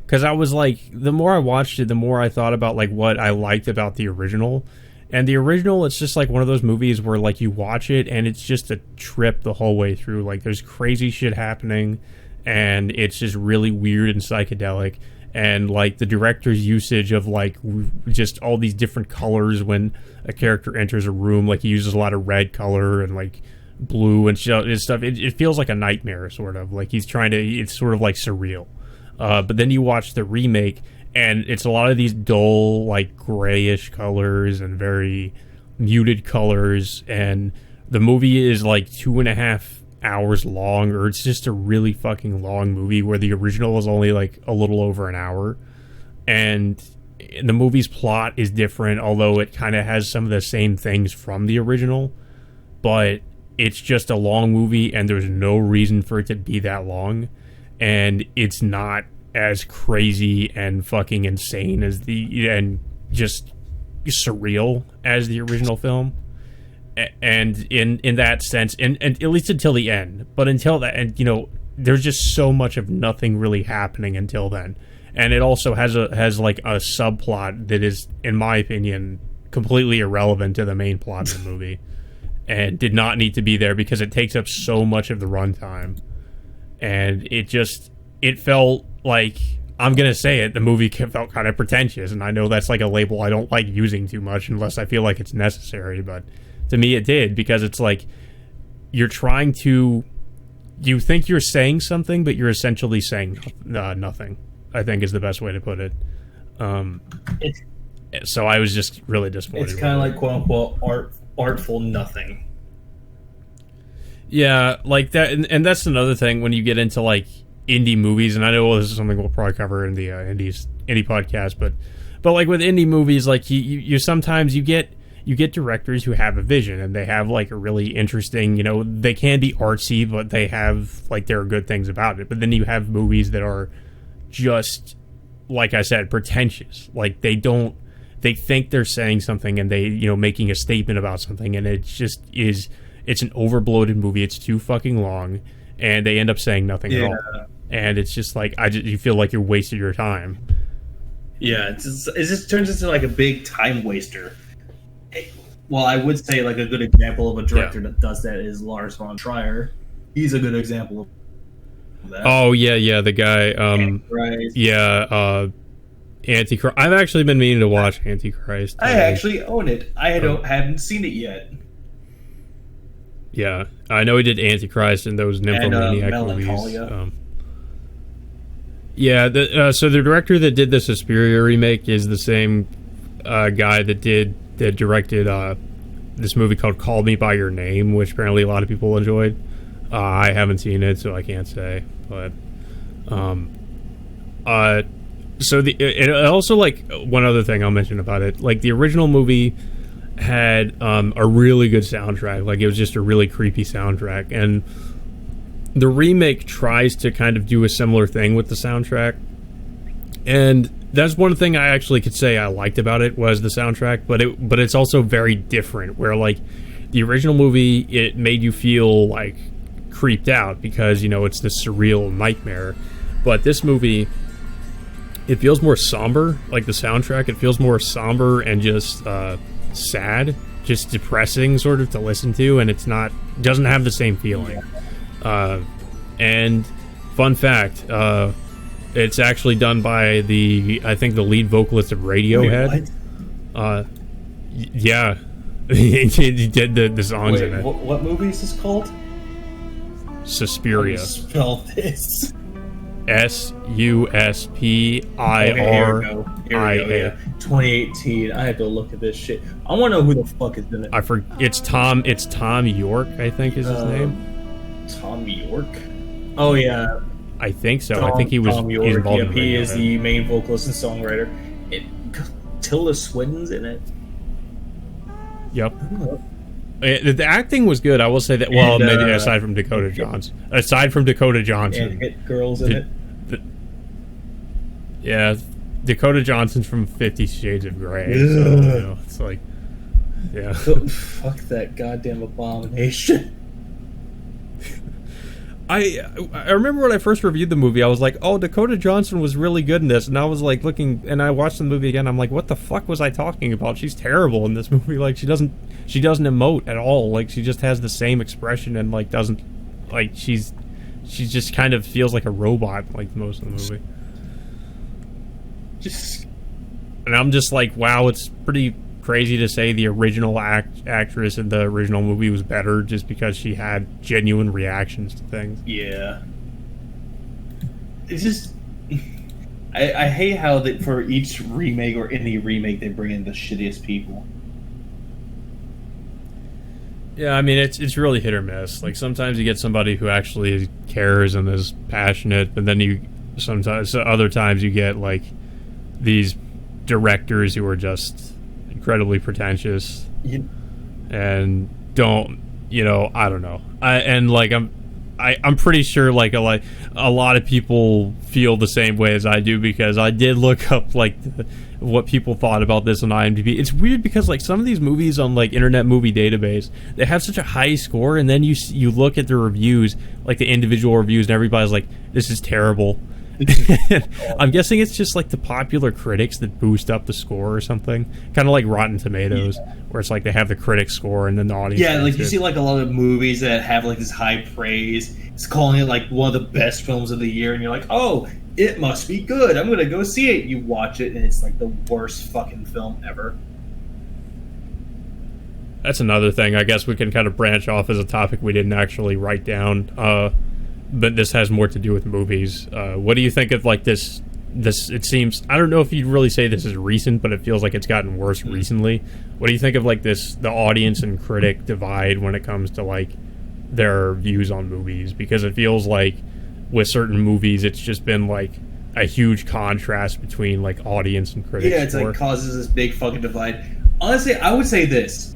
Because I was like, the more I watched it, the more I thought about, like, what I liked about the original. And the original, it's just like one of those movies where, like, you watch it and it's just a trip the whole way through. Like, there's crazy shit happening, and it's just really weird and psychedelic. And, like, the director's usage of, like, just all these different colors when a character enters a room. Like, he uses a lot of red color and, like, blue and stuff. It feels like a nightmare, sort of. Like, he's trying to... It's sort of, like, surreal. But then you watch the remake, and it's a lot of these dull, like, grayish colors and very muted colors. And the movie is, like, 2.5 hours long, or it's just a really fucking long movie, where the original was only, like, a little over an hour. And the movie's plot is different, although it kind of has some of the same things from the original. But it's just a long movie, and there's no reason for it to be that long. And it's not as crazy and fucking insane as and just surreal as the original film. And in that sense, and at least until the end. But until that, and you know, there's just so much of nothing really happening until then. And it also has like a subplot that is, in my opinion, completely irrelevant to the main plot of the movie. And did not need to be there because it takes up so much of the runtime. And it felt like, I'm going to say it, the movie felt kind of pretentious. And I know that's like a label I don't like using too much unless I feel like it's necessary. But to me it did, because it's like, you're trying to... You think you're saying something, but you're essentially saying nothing, I think is the best way to put it. So I was just really disappointed. It's kind of like, quote-unquote, artful nothing. Yeah, like that, and that's another thing when you get into like indie movies, and I know this is something we'll probably cover in the indie podcast, but like with indie movies, like you sometimes you get directors who have a vision, and they have like a really interesting, you know, they can be artsy, but they have like, there are good things about it. But then you have movies that are just, like I said, pretentious. Like they think they're saying something, and they, you know, making a statement about something, and it just is, it's an overbloated movie. It's too fucking long, and they end up saying nothing at all. And it's just like, you feel like you're wasting your time. Yeah, it just turns into like a big time waster. Well, I would say like a good example of a director that does that is Lars von Trier. He's a good example of that. Oh yeah, the guy. Antichrist. I've actually been meaning to watch Antichrist. I actually own it. I hadn't seen it yet. Yeah, I know he did Antichrist and those Nymphomaniac movies. So the director that did the Suspiria remake is the same guy that directed this movie called Call Me by Your Name, which apparently a lot of people enjoyed. I haven't seen it, so I can't say. But so it also, like, one other thing I'll mention about it, like, the original movie had a really good soundtrack. Like, it was just a really creepy soundtrack, and the remake tries to kind of do a similar thing with the soundtrack. And that's one thing I actually could say I liked about it, was the soundtrack, but it's also very different, where, like, the original movie, it made you feel, like, creeped out because, you know, it's this surreal nightmare. But this movie, it feels more somber. Like, the soundtrack, it feels more somber and just sad. just depressing sort of to listen to, and doesn't have the same feeling. And fun fact, it's actually done by I think the lead vocalist of Radiohead. Yeah. He did the songs in it. What movie is this called? Suspiria. Spell this. Suspiria. Yeah. 2018. I had to look at this shit. I want to know who the fuck is in it. It's Tom York, I think is his name. Tom York? Oh yeah. I think so. I think he was Tom York. involved Yep, in he is the main vocalist and songwriter. Tilda Swinton's in it. Yep. The acting was good. I will say that. Well, maybe aside from Dakota Johnson. And Hit Girls in it. Yeah, Dakota Johnson's from 50 Shades of Grey. So, it's like, yeah. Fuck that goddamn abomination. I remember when I first reviewed the movie, I was like, oh, Dakota Johnson was really good in this, and I was like looking, and I watched the movie again, I'm like, what the fuck was I talking about? She's terrible in this movie. Like, she doesn't emote at all. Like, she just has the same expression and like doesn't, like, she just kind of feels like a robot like most of the movie. And I'm just like, wow, it's pretty crazy to say the original actress in the original movie was better just because she had genuine reactions to things. Yeah. It's just... I hate how that for each remake or any remake they bring in the shittiest people. Yeah, I mean, it's really hit or miss. Like, sometimes you get somebody who actually cares and is passionate, but then other times you get, like, these directors who are just incredibly pretentious and don't, I don't know. I'm pretty sure like a lot of people feel the same way as I do, because I did look up like what people thought about this on IMDb. It's weird because like some of these movies on like Internet Movie Database, they have such a high score, and then you look at the reviews, like the individual reviews, and everybody's like, this is terrible. I'm guessing it's just like the popular critics that boost up the score or something, kind of like Rotten Tomatoes, where it's like they have the critic score and then the audience. Yeah, like you see like a lot of movies that have like this high praise. It's calling it like one of the best films of the year, and you're like, oh, it must be good. I'm gonna go see it. You watch it, and it's like the worst fucking film ever. That's another thing. I guess we can kind of branch off as a topic we didn't actually write down. But this has more to do with movies. What do you think of like this? It seems, I don't know if you'd really say this is recent, but it feels like it's gotten worse recently. What do you think of like this, the audience and critic divide when it comes to like their views on movies? Because it feels like with certain movies, it's just been like a huge contrast between like audience and critics. Yeah, it's like causes this big fucking divide. Honestly, I would say this.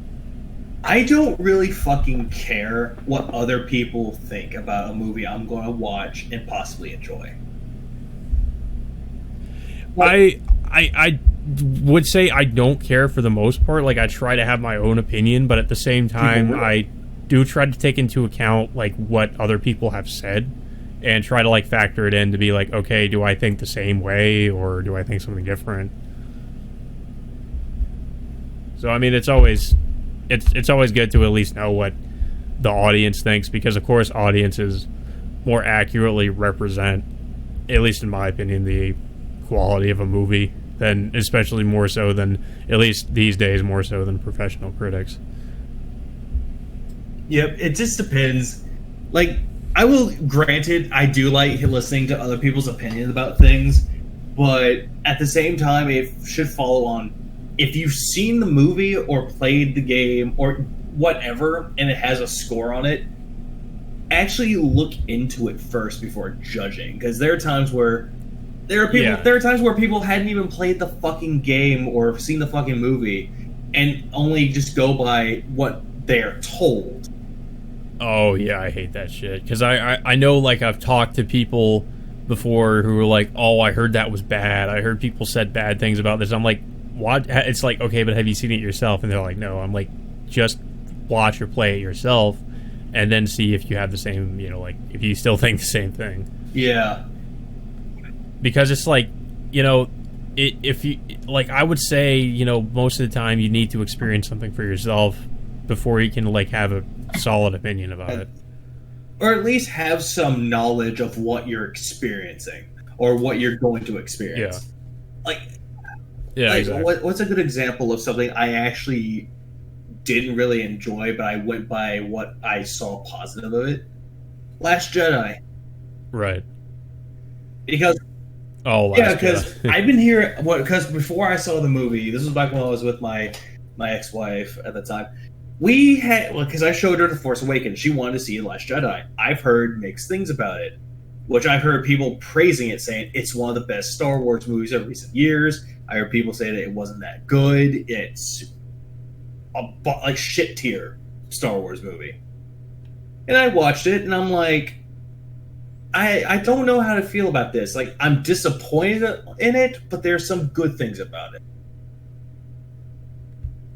I don't really fucking care what other people think about a movie I'm going to watch and possibly enjoy. I would say I don't care for the most part. Like, I try to have my own opinion, but at the same time, I do try to take into account like what other people have said and try to like factor it in to be like, okay, do I think the same way or do I think something different? So I mean, it's always good to at least know what the audience thinks, because of course audiences more accurately represent, at least in my opinion, the quality of a movie, than, especially more so than, at least these days, more so than professional critics. Yep, it just depends. Like, I will, granted, I do like listening to other people's opinions about things, but at the same time, it should follow on, if you've seen the movie or played the game or whatever, and it has a score on it, actually look into it first before judging. Because there are times where there are times where people hadn't even played the fucking game or seen the fucking movie, and only just go by what they're told. Oh yeah, I hate that shit. Because I know, like, I've talked to people before who were like, oh, I heard that was bad. I heard people said bad things about this. I'm like, what? It's like, okay, but have you seen it yourself? And they're like, no. I'm like, just watch or play it yourself, and then see if you have the same, like, if you still think the same thing. Yeah. Because it's like, if you like, I would say, you know, most of the time you need to experience something for yourself before you can like have a solid opinion about it, or at least have some knowledge of what you're experiencing or what you're going to experience. Yeah, like exactly. What's a good example of something I actually didn't really enjoy, but I went by what I saw positive of it? Last Jedi. Right. Because Last Jedi. I've been here. Because before I saw the movie, this was back when I was with my ex-wife at the time. We had, because I showed her The Force Awakens. She wanted to see Last Jedi. I've heard mixed things about it, which I've heard people praising it, saying it's one of the best Star Wars movies of recent years. I heard people say that it wasn't that good. It's a shit tier Star Wars movie. And I watched it, and I'm like, I don't know how to feel about this. Like, I'm disappointed in it, but there's some good things about it.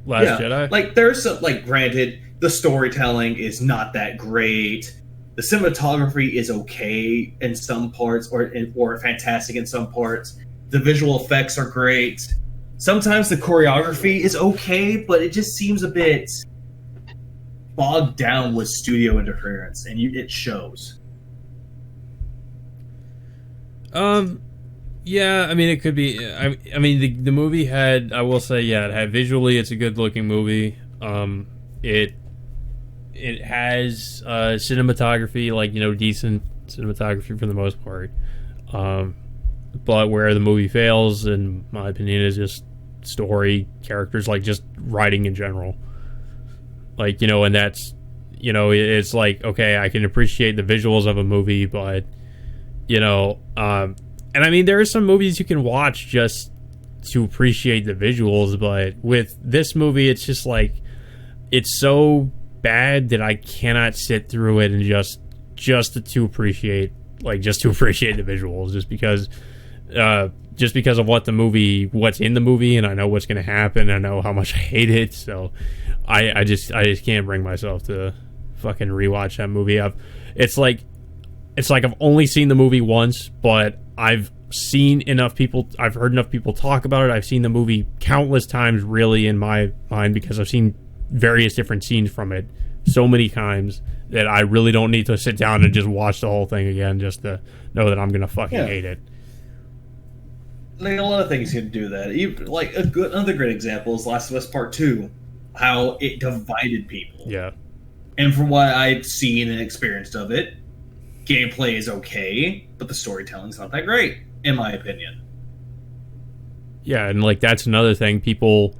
Last Jedi? Like, there's some, like, granted, the storytelling is not that great. The cinematography is okay in some parts, or fantastic in some parts. The visual effects are great. Sometimes the choreography is okay, but it just seems a bit bogged down with studio interference, and it shows. Yeah, I mean, it could be. I mean, the movie had, I will say, yeah, it had visually, it's a good looking movie. It has cinematography, like, you know, decent cinematography for the most part. But where the movie fails, in my opinion, is just story, characters, like just writing in general. Like, you know, and that's, you know, it's like, okay, I can appreciate the visuals of a movie, but, you know, and I mean, there are some movies you can watch just to appreciate the visuals, but with this movie, it's just like, it's so bad that I cannot sit through it and just to appreciate the visuals, just because of what's in the movie, and I know what's going to happen. I know how much I hate it, so I just can't bring myself to fucking rewatch that movie. It's like I've only seen the movie once, but I've heard enough people talk about it. I've seen the movie countless times, really, in my mind, because I've seen various different scenes from it so many times that I really don't need to sit down and just watch the whole thing again just to know that I'm gonna fucking hate it. Like, a lot of things can do that. Like, another great example is Last of Us Part 2, how it divided people. Yeah. And from what I've seen and experienced of it, gameplay is okay, but the storytelling's not that great, in my opinion. Yeah, and like, that's another thing people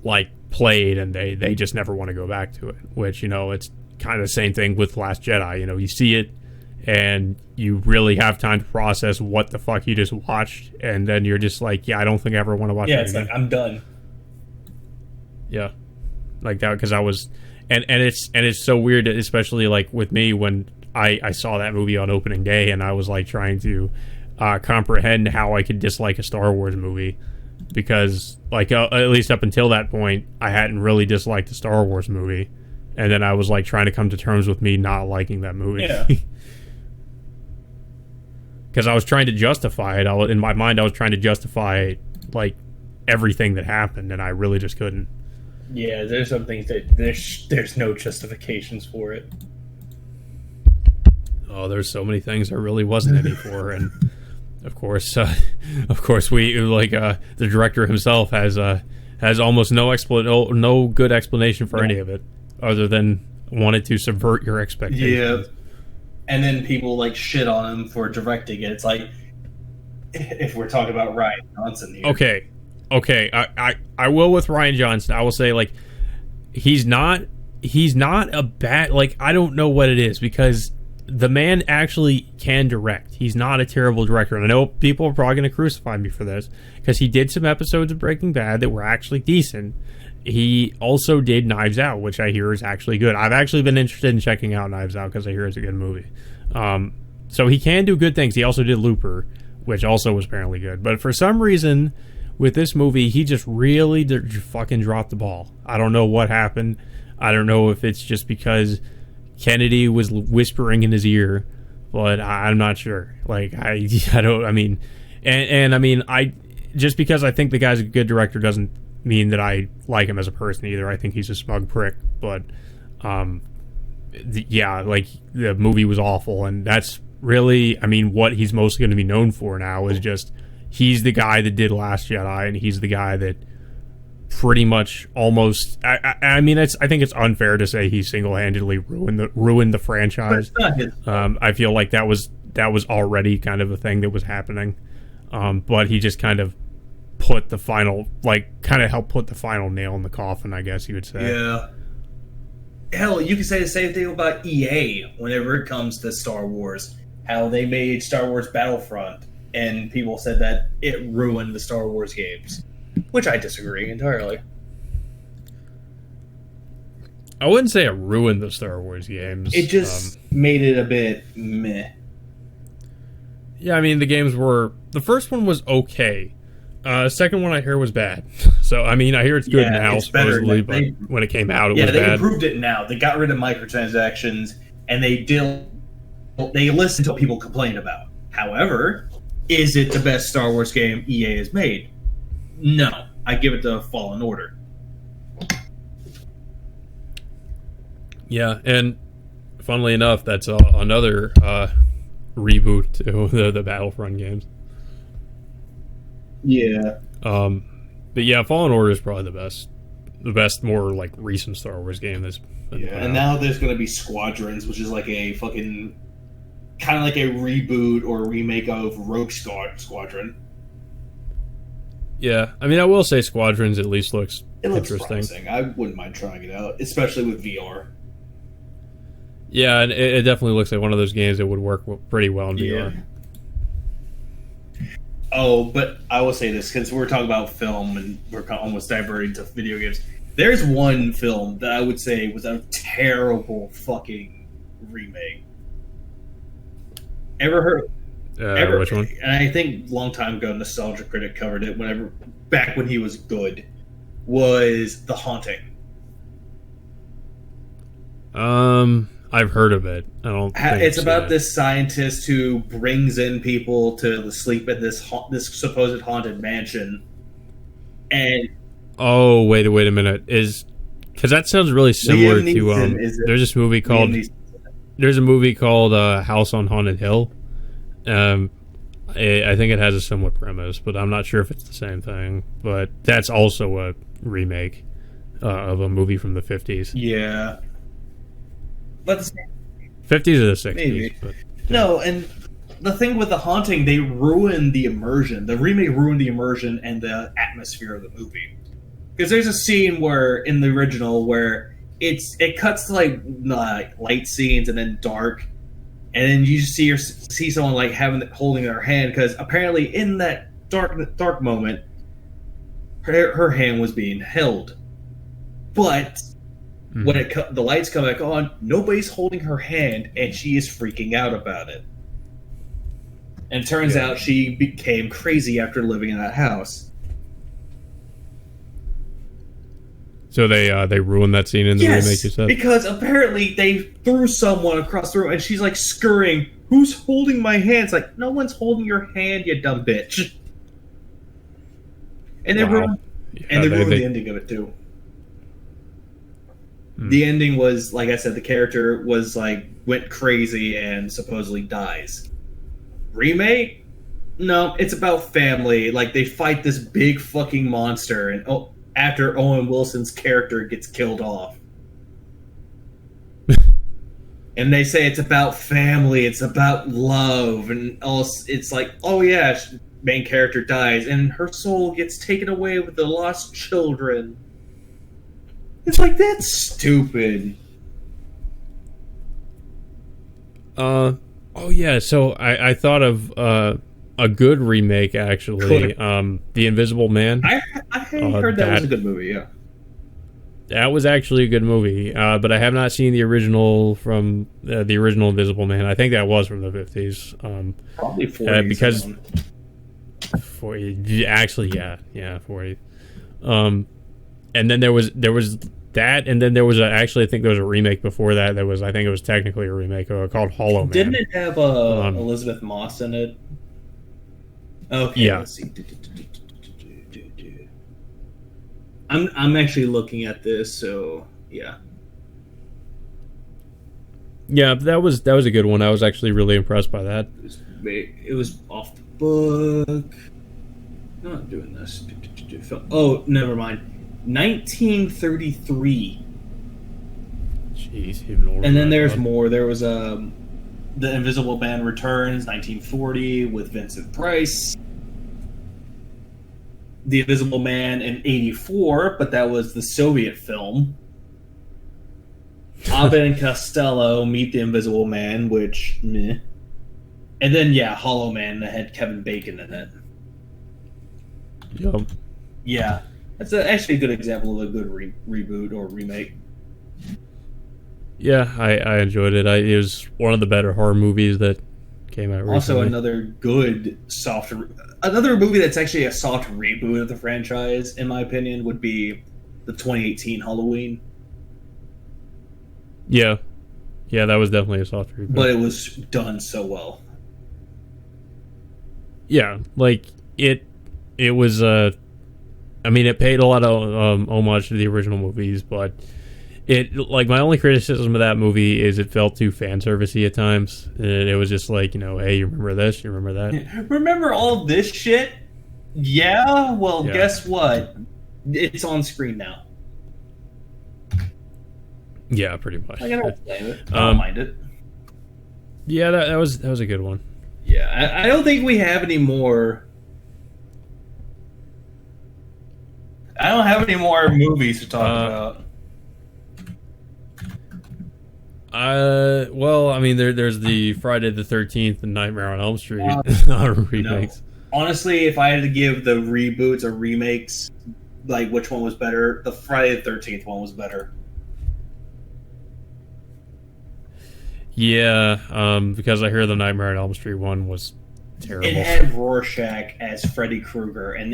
like played and they just never want to go back to it, which, you know, it's kind of the same thing with Last Jedi. You know, you see it and you really have time to process what the fuck you just watched, and then you're just like, yeah, I don't think I ever want to watch it again. Yeah, it's like, I'm done. Yeah, like that, because I was, and it's so weird, especially like with me, when I saw that movie on opening day, and I was like trying to comprehend how I could dislike a Star Wars movie, because like at least up until that point, I hadn't really disliked a Star Wars movie, and then I was like trying to come to terms with me not liking that movie. Yeah. Because I was trying to justify it. In my mind, I was trying to justify like everything that happened, and I really just couldn't. Yeah, there's some things that there's no justifications for it. Oh, there's so many things there really wasn't any for, and of course, we like the director himself has almost no good explanation for any of it, other than wanted to subvert your expectations. Yeah. And then people like shit on him for directing it. It's like, if we're talking about Rian Johnson here. Okay. I will with Rian Johnson. I will say, like, he's not a bad, like, I don't know what it is, because the man actually can direct. He's not a terrible director. And I know people are probably going to crucify me for this, because he did some episodes of Breaking Bad that were actually decent. He also did Knives Out, which I hear is actually good. I've actually been interested in checking out Knives Out because I hear it's a good movie. So he can do good things. He also did Looper, which also was apparently good. But for some reason, with this movie, he just really fucking dropped the ball. I don't know what happened. I don't know if it's just because Kennedy was whispering in his ear, but I'm not sure. Like, I don't. I mean, and I mean, just because I think the guy's a good director doesn't mean that I like him as a person either. I think he's a smug prick, but yeah, like the movie was awful, and that's really, I mean, what he's mostly going to be known for now is just he's the guy that did Last Jedi, and he's the guy that pretty much almost. I mean, I think it's unfair to say he single-handedly ruined the franchise. I feel like that was already kind of a thing that was happening, but he just kind of put the final, like, kind of helped put the final nail in the coffin, I guess you would say. Yeah. Hell, you can say the same thing about EA whenever it comes to Star Wars. How they made Star Wars Battlefront, and people said that it ruined the Star Wars games, which I disagree entirely. I wouldn't say it ruined the Star Wars games. It just made it a bit meh. Yeah, I mean, the games were... The first one was okay. Second one I hear was bad. So, I mean, I hear it's good now, it's supposedly, but when it came out, it was bad. Yeah, they improved it now. They got rid of microtransactions, and they listened to what people complained about. However, is it the best Star Wars game EA has made? No. I give it to Fallen Order. Yeah, and funnily enough, that's another reboot to the Battlefront games. Yeah. But yeah, Fallen Order is probably the best more like recent Star Wars game that's been put out. And now there's going to be Squadrons, which is like a fucking kind of like a reboot or remake of Rogue Squadron. Yeah, I mean, I will say Squadrons at least looks interesting. Promising. I wouldn't mind trying it out, especially with VR. Yeah, and it definitely looks like one of those games that would work pretty well in VR. Oh, but I will say this, because we're talking about film and we're almost diverting to video games. There's one film that I would say was a terrible fucking remake. Ever heard? Which one? And I think a long time ago, Nostalgia Critic covered it. Back when he was good, was The Haunting. I've heard of it. I don't. Think it's about this scientist who brings in people to sleep at this supposed haunted mansion, and oh wait a minute, because that sounds really similar to there's this movie called House on Haunted Hill. I think it has a similar premise, but I'm not sure if it's the same thing. But that's also a remake of a movie from the 50s. Yeah. But 50s or the 60s. Maybe. But, yeah. No, and the thing with The Haunting, they ruined the immersion. The remake ruined the immersion and the atmosphere of the movie. Because there's a scene where, in the original, where it cuts to like light scenes and then dark, and then you see someone like holding their hand, because apparently in that dark moment, her hand was being held. But when the lights come back on, nobody's holding her hand, and she is freaking out about it. And it turns out she became crazy after living in that house. So they ruined that scene in the remake, you said? Because apparently they threw someone across the room, and she's like scurrying, "Who's holding my hand?" It's like, no one's holding your hand, you dumb bitch. And they ruined the ending of it too. The ending was, like I said, the character was like went crazy and supposedly dies. Remake? No, it's about family. Like, they fight this big fucking monster, and after Owen Wilson's character gets killed off. And they say it's about family, it's about love, and it's like, oh yeah, main character dies, and her soul gets taken away with the lost children. It's like, that's stupid. Oh yeah, so I thought of a good remake, actually. The Invisible Man. I heard that was a good movie, yeah. That was actually a good movie, but I have not seen the original from the original Invisible Man. I think that was from the 50s. Probably 40s. Because 40, actually, yeah, 40. And then there was that, and then there was actually, I think there was a remake before that. I think it was technically a remake called Hollow Man. Didn't it have Elizabeth Moss in it? Okay, yeah. let's see. I'm actually looking at this, so yeah. Yeah, that was a good one. I was actually really impressed by that. It was off the book. No, I'm doing this. Oh, never mind. 1933. Jeez, even older. And then there's more. There was The Invisible Man Returns, 1940, with Vincent Price. The Invisible Man in 84, but that was the Soviet film. Abbott and Costello Meet the Invisible Man, which meh. And then Hollow Man that had Kevin Bacon in it. Yep. Yeah, that's actually a good example of a good reboot or remake. Yeah, I enjoyed it. It was one of the better horror movies that came out recently. Also, another movie that's actually a soft reboot of the franchise, in my opinion, would be the 2018 Halloween. Yeah, that was definitely a soft reboot. But it was done so well. Yeah, like it was. I mean, it paid a lot of homage to the original movies, but my only criticism of that movie is it felt too fan servicey at times. And it was just like, hey, you remember this? You remember that? Remember all this shit? Yeah. Well, guess what? It's on screen now. Yeah, pretty much. I don't blame it. I don't mind it. Yeah, that was a good one. Yeah, I don't think we have any more. I don't have any more movies to talk about. Well, I mean, there's the Friday the 13th and Nightmare on Elm Street remakes. No. Honestly, if I had to give the reboots or remakes, like which one was better, the Friday the 13th one was better. Yeah, because I hear the Nightmare on Elm Street one was terrible. It had Rorschach as Freddy Krueger, and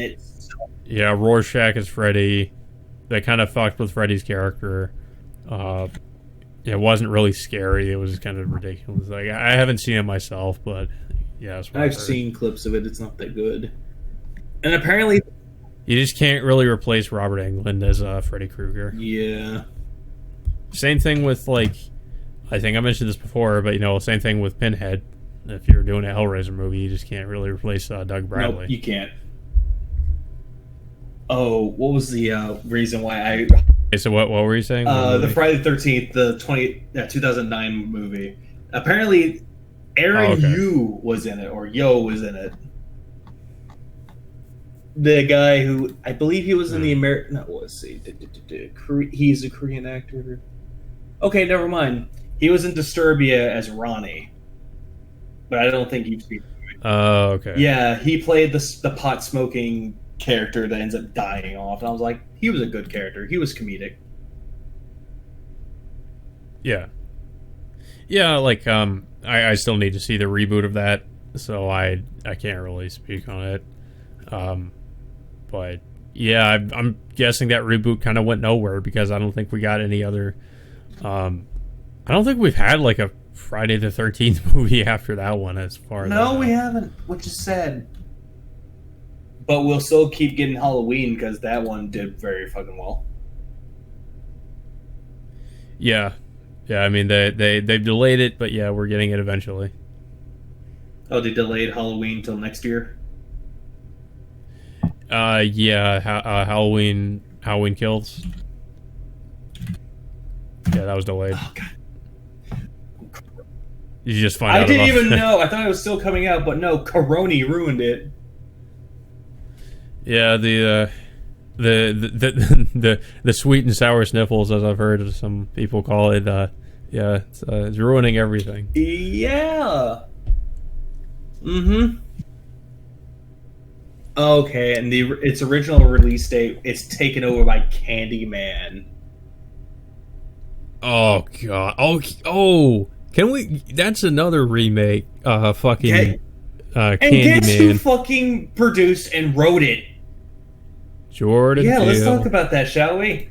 yeah, Rorschach as Freddy. They kind of fucked with Freddy's character. It wasn't really scary. It was kind of ridiculous. Like, I haven't seen it myself, but yeah, I've seen clips of it. It's not that good. And apparently, you just can't really replace Robert Englund as Freddy Krueger. Yeah. Same thing with, like, I think I mentioned this before, but same thing with Pinhead. If you're doing a Hellraiser movie, you just can't really replace Doug Bradley. Nope, you can't. Oh, what was the reason why I? Okay, so what were you saying? The Friday the 13th, the 2009 movie. Apparently, Aaron Yu was in it, or Yo was in it. The guy who I believe he was in the American. No, let's see. He's a Korean actor. Okay, never mind. He was in Disturbia as Ronnie, but I don't think you've seen him. Oh, okay. Yeah, he played the pot smoking character that ends up dying off, and I was like, he was a good character. He was comedic. Yeah, like I still need to see the reboot of that, so I can't really speak on it. But yeah, I'm guessing that reboot kind of went nowhere because I don't think we got any other. I don't think we've had like a Friday the 13th movie after that one, as far as we haven't, which is sad. But we'll still keep getting Halloween because that one did very fucking well. Yeah. I mean they've delayed it, but yeah, we're getting it eventually. Oh, they delayed Halloween till next year. Yeah, Halloween Kills. Yeah, that was delayed. Oh god. You just find out. I didn't even know. I thought it was still coming out, but no, Corona ruined it. Yeah, the sweet and sour sniffles, as I've heard some people call it. Yeah, it's ruining everything. Yeah. Mm-hmm. Okay, and its original release date is taken over by Candyman. Oh god. Oh. Can we? That's another remake. Fucking and Candyman. guess who fucking produced and wrote it? Jordan Peele. Let's talk about that, shall we?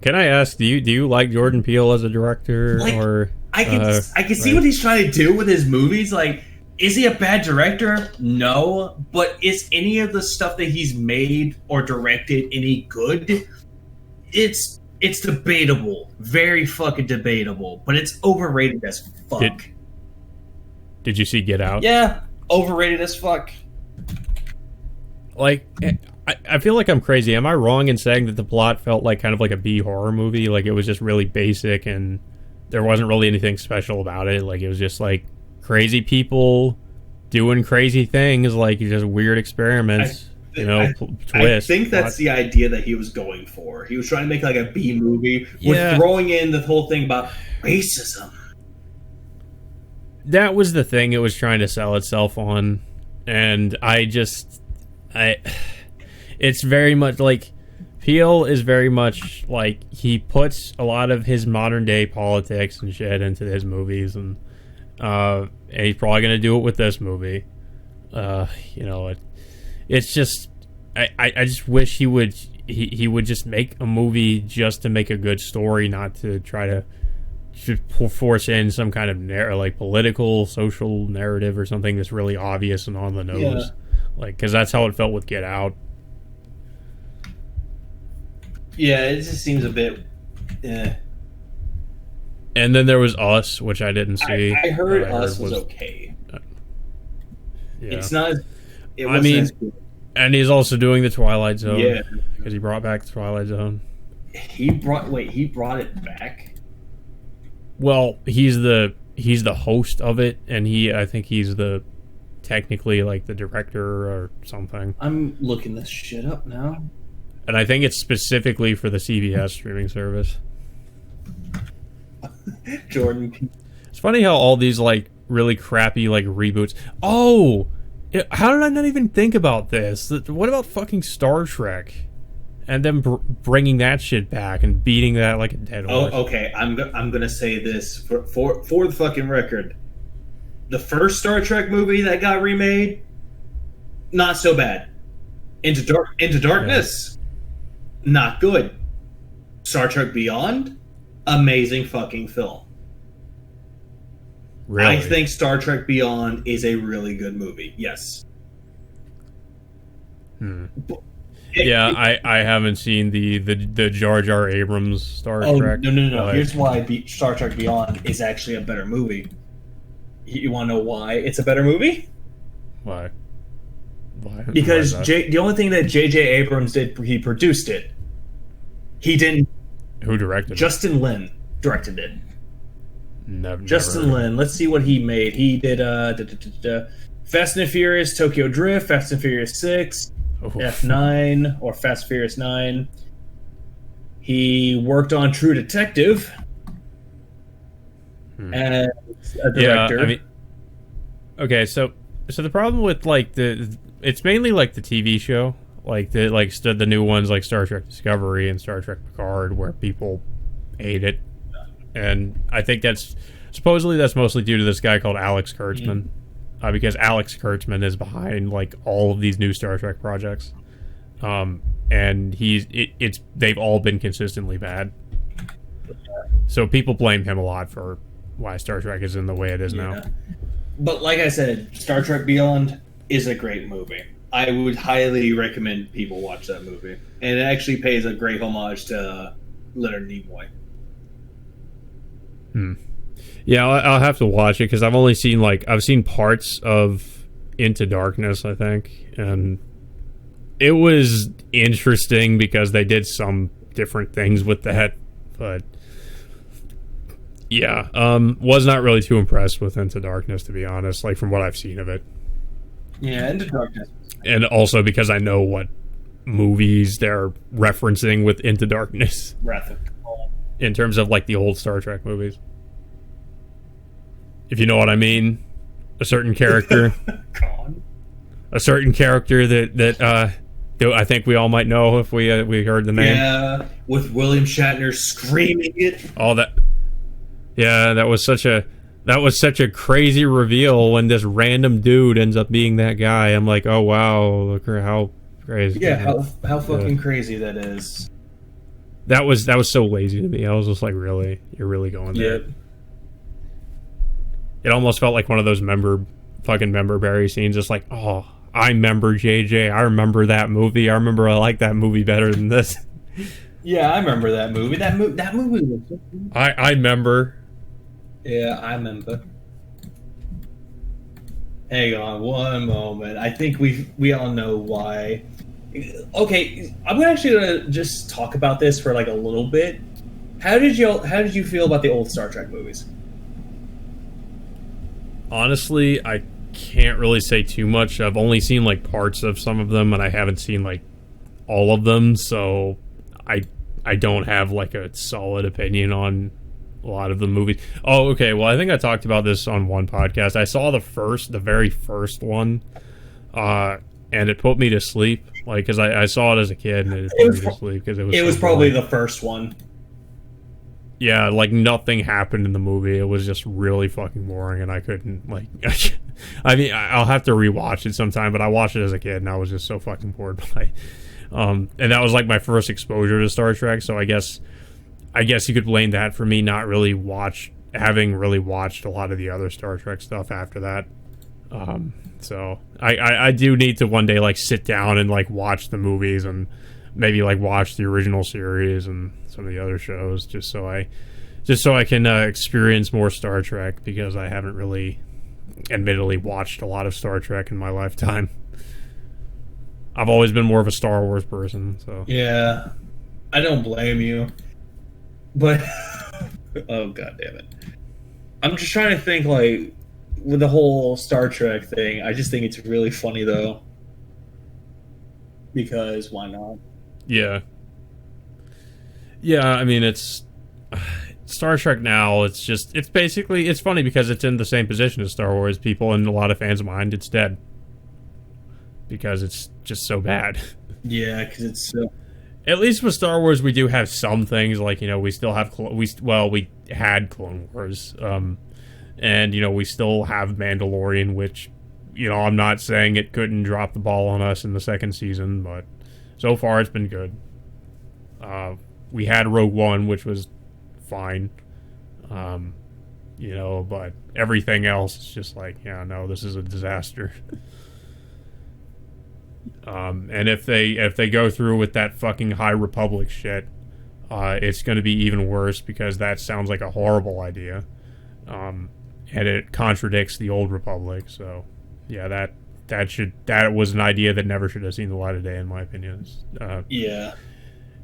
Can I ask? Do you like Jordan Peele as a director, or I can see what he's trying to do with his movies. Like, Is he a bad director? No. But is any of the stuff that he's made or directed any good? It's debatable. Very fucking debatable. But it's overrated as fuck. Did you see Get Out? Yeah, overrated as fuck. Like, I feel like I'm crazy. Am I wrong in saying that the plot felt like kind of like a B horror movie? Like, it was just really basic and there wasn't really anything special about it. Like, it was just like crazy people doing crazy things, like just weird experiments. Twist. I think that's the idea that he was going for. He was trying to make like a B movie with throwing in the whole thing about racism. That was the thing it was trying to sell itself on, and it's very much like Peele is very much like he puts a lot of his modern day politics and shit into his movies, and he's probably gonna do it with this movie. It's just I just wish he would just make a movie just to make a good story, not to try to force in some kind of like political, social narrative or something that's really obvious and on the nose. Like, because that's how it felt with Get Out. Yeah, it just seems a bit. And then there was Us, which I didn't see. I heard Us was okay. Yeah. It's not. It wasn't as good. And he's also doing the Twilight Zone. Yeah, because he brought back the Twilight Zone. He brought it back. Well, he's the host of it, and I think he's technically like the director or something. I'm looking this shit up now. And I think it's specifically for the CBS streaming service. Jordan. It's funny how all these like really crappy like reboots. Oh, how did I not even think about this? What about fucking Star Trek? And then bringing that shit back and beating that like a dead horse. Oh, okay. I'm gonna say this for the fucking record. The first Star Trek movie that got remade, not so bad. Into Darkness, not good. Star Trek Beyond, amazing fucking film. Really? I think Star Trek Beyond is a really good movie. Yes. I haven't seen the Jar Jar Abrams Star Trek. No. Here's why Star Trek Beyond is actually a better movie. You want to know why it's a better movie? Why? Because the only thing that J.J. Abrams did, he produced it. He didn't. Who directed it? Justin Lin directed it. Never Justin Lin. Let's see what he made. He did Fast and Furious, Tokyo Drift, Fast and Furious 6, F9, or Fast and Furious 9. He worked on True Detective as a director. Yeah, I mean, okay, so the problem with like it's mainly like the TV show, like the new ones like Star Trek Discovery and Star Trek Picard, where people hate it. And I think that's mostly due to this guy called Alex Kurtzman, because Alex Kurtzman is behind like all of these new Star Trek projects, and they've all been consistently bad. So people blame him a lot for why Star Trek is in the way it is now. But like I said, Star Trek Beyond is a great movie. I would highly recommend people watch that movie, and it actually pays a great homage to Leonard Nimoy. Yeah, I'll have to watch it because I've seen parts of Into Darkness, I think, and it was interesting because they did some different things with that, but yeah, was not really too impressed with Into Darkness, to be honest, like from what I've seen of it. Yeah, Into Darkness. And also because I know what movies they're referencing with Into Darkness. In terms of like the old Star Trek movies. If you know what I mean. A certain character. A certain character that I think we all might know if we heard the name. Yeah, with William Shatner screaming it. All that. Yeah, that was such a crazy reveal when this random dude ends up being that guy. I'm like, oh wow, look how crazy. Yeah, how fucking crazy that is. That was so lazy to me. I was just like, really? You're really going there? Yeah. It almost felt like one of those member fucking member berry scenes. Just like, oh, I remember JJ. I remember that movie. I remember I like that movie better than this. Yeah, I remember that movie. That movie was. I remember. Yeah, I remember. Hang on one moment. I think we all know why. Okay, I'm actually gonna just talk about this for like a little bit. How did you feel about the old Star Trek movies? Honestly, I can't really say too much. I've only seen like parts of some of them, and I haven't seen like all of them, so I don't have like a solid opinion on a lot of the movies. Oh, okay. Well, I think I talked about this on one podcast. I saw the very first one, and it put me to sleep. Like, because I saw it as a kid, and it put me to sleep because it was probably the first one. Yeah, like nothing happened in the movie. It was just really fucking boring, and I couldn't like. I mean, I'll have to rewatch it sometime, but I watched it as a kid, and I was just so fucking bored by. And that was like my first exposure to Star Trek, so I guess you could blame that for me not really having really watched a lot of the other Star Trek stuff after that. So I do need to one day like sit down and like watch the movies and maybe like watch the original series and some of the other shows just so I can experience more Star Trek, because I haven't really admittedly watched a lot of Star Trek in my lifetime. I've always been more of a Star Wars person, so. Yeah, I don't blame you. But, oh god damn it. I'm just trying to think, like, with the whole Star Trek thing, I just think it's really funny, though. Because, why not? Yeah. Yeah, I mean, it's... Star Trek now, it's funny because it's in the same position as Star Wars. People, in a lot of fans' mind, it's dead. Because it's just so bad. Yeah, because it's so... At least with Star Wars, we do have some things, like, you know, we still have... we had Clone Wars. And, you know, we still have Mandalorian, which, you know, I'm not saying it couldn't drop the ball on us in the second season, but so far it's been good. We had Rogue One, which was fine. You know, but everything else is just like, yeah, no, this is a disaster. And if they go through with that fucking High Republic shit, it's going to be even worse, because that sounds like a horrible idea. And it contradicts the Old Republic. So, yeah, that was an idea that never should have seen the light of day, in my opinion. Yeah,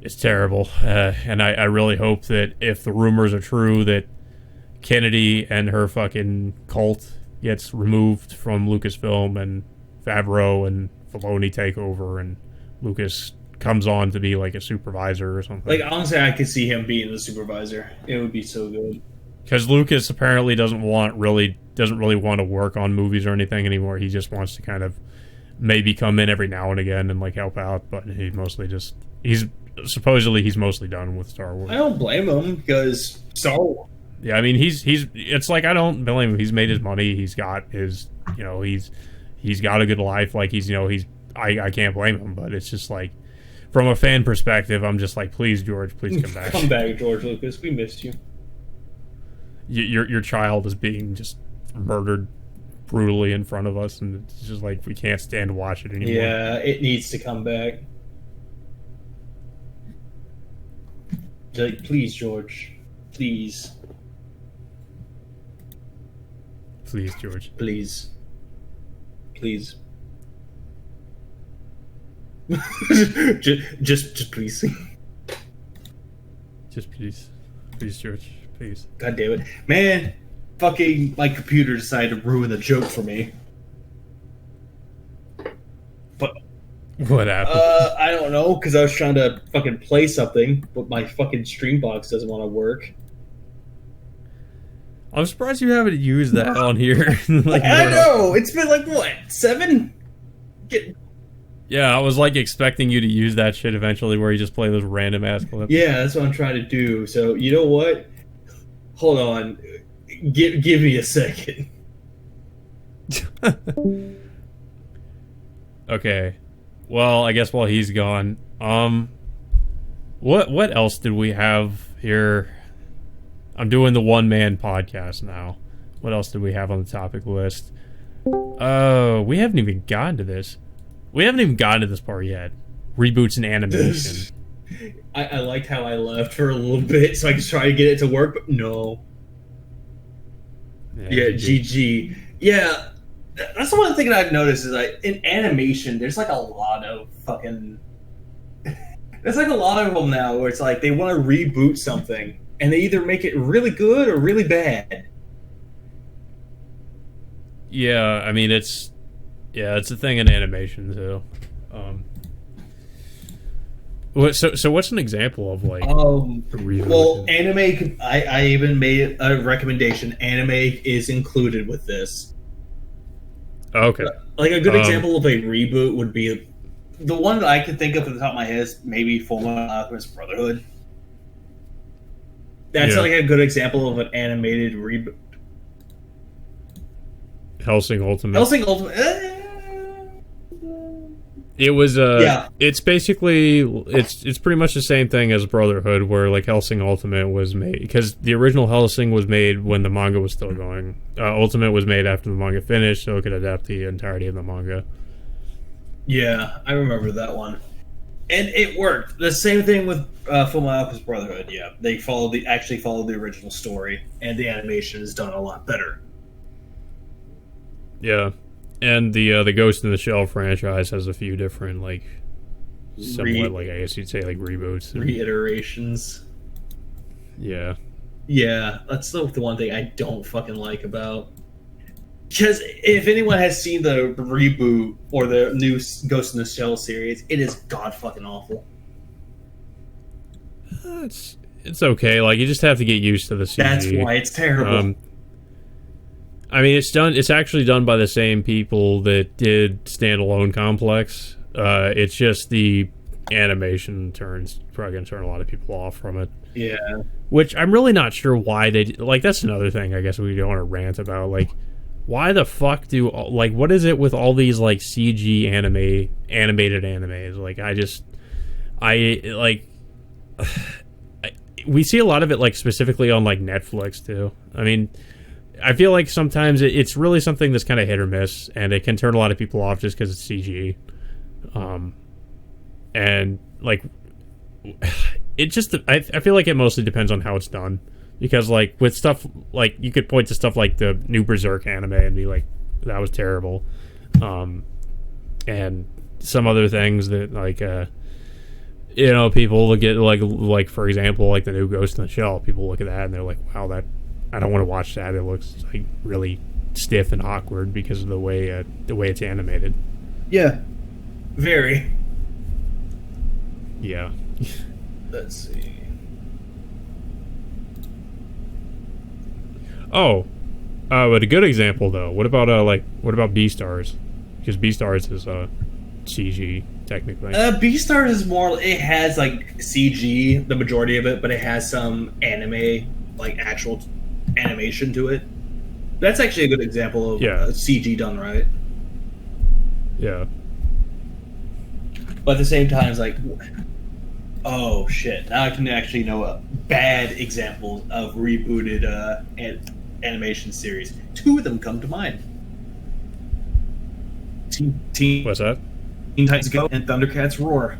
it's terrible. And I really hope that if the rumors are true that Kennedy and her fucking cult gets removed from Lucasfilm, and Favreau and Filoni take over, and Lucas comes on to be like a supervisor or something. Like, honestly, I could see him being the supervisor. It would be so good. Because Lucas apparently doesn't really want to work on movies or anything anymore. He just wants to kind of maybe come in every now and again and like help out, but he's mostly done with Star Wars. I don't blame him, because Star Wars. Yeah, I mean, it's like, I don't blame him. He's made his money. He's got his, you know, he's got a good life. Like, I can't blame him, but it's just like, from a fan perspective, I'm just like, please, George, please come back. Come back, George Lucas. We missed you. Your child is being just murdered brutally in front of us, and it's just like, we can't stand to watch it anymore. Yeah, it needs to come back. Like, please, George. Please. Please, George. Please. Please. just please. Just please. Please, George. Please. God damn it. Man, fucking my computer decided to ruin the joke for me. But what happened? I don't know, because I was trying to fucking play something, but my fucking stream box doesn't want to work. I'm surprised you haven't used that on here. Like, I know! It's been like, what, 7? Yeah, I was like expecting you to use that shit eventually, where you just play those random ass clips. Yeah, that's what I'm trying to do. So, you know what? Hold on. Give me a second. Okay. Well, I guess while he's gone, what else did we have here? I'm doing the one-man podcast now. What else did we have on the topic list? Oh, we haven't even gotten to this. We haven't even gotten to this part yet. Reboots and animation. I liked how I left for a little bit so I could try to get it to work, but no. Yeah, GG. Yeah, that's the one thing that I've noticed is like in animation, there's like a lot of fucking. There's like a lot of them now where it's like they want to reboot something and they either make it really good or really bad. Yeah, I mean it's a thing in animation too. So what's an example of like? Well, anime. I even made a recommendation. Anime is included with this. Okay. Like a good example of a reboot would be the one that I could think of at the top of my head is maybe Fullmetal Alchemist Brotherhood. That's like a good example of an animated reboot. Hellsing Ultimate. Hellsing Ultimate. It was It's basically it's pretty much the same thing as Brotherhood, where like Hellsing Ultimate was made because the original Hellsing was made when the manga was still going. Ultimate was made after the manga finished, so it could adapt the entirety of the manga. Yeah, I remember that one, and it worked. The same thing with Fullmetal Alchemist Brotherhood. Yeah, they actually followed the original story, and the animation is done a lot better. Yeah. And the Ghost in the Shell franchise has a few different, like, somewhat, like, I guess you'd say, like, reboots. Reiterations. Yeah. Yeah, that's the one thing I don't fucking like about... Because if anyone has seen the reboot or the new Ghost in the Shell series, it is god-fucking awful. It's okay. Like, you just have to get used to the CG. That's why it's terrible. I mean, it's actually done by the same people that did Standalone Complex. It's just the animation probably going to turn a lot of people off from it. Yeah. Which I'm really not sure why they... Like, that's another thing I guess we don't want to rant about. Like, why the fuck do... Like, what is it with all these, like, CG animated animes? Like, we see a lot of it, like, specifically on, like, Netflix, too. I mean... I feel like sometimes it's really something that's kind of hit or miss, and it can turn a lot of people off just because it's CG. And like, it just I feel like it mostly depends on how it's done, because like with stuff like you could point to stuff like the new Berserk anime and be like that was terrible, and some other things that like people look at like for example like the new Ghost in the Shell, people look at that and they're like, wow, that. I don't want to watch that. It looks like really stiff and awkward because of the way it's animated. Yeah, very. Yeah. Let's see. Oh, but a good example though. What about Beastars? Because Beastars is CG technically. Beastars is more. It has like CG, the majority of it, but it has some anime, like actual animation to it. That's actually a good example of CG done right. Yeah. But at the same time, it's like, oh shit! Now I can actually know bad examples of rebooted animation series. Two of them come to mind. What's that? Teen Titans Go and Thundercats Roar.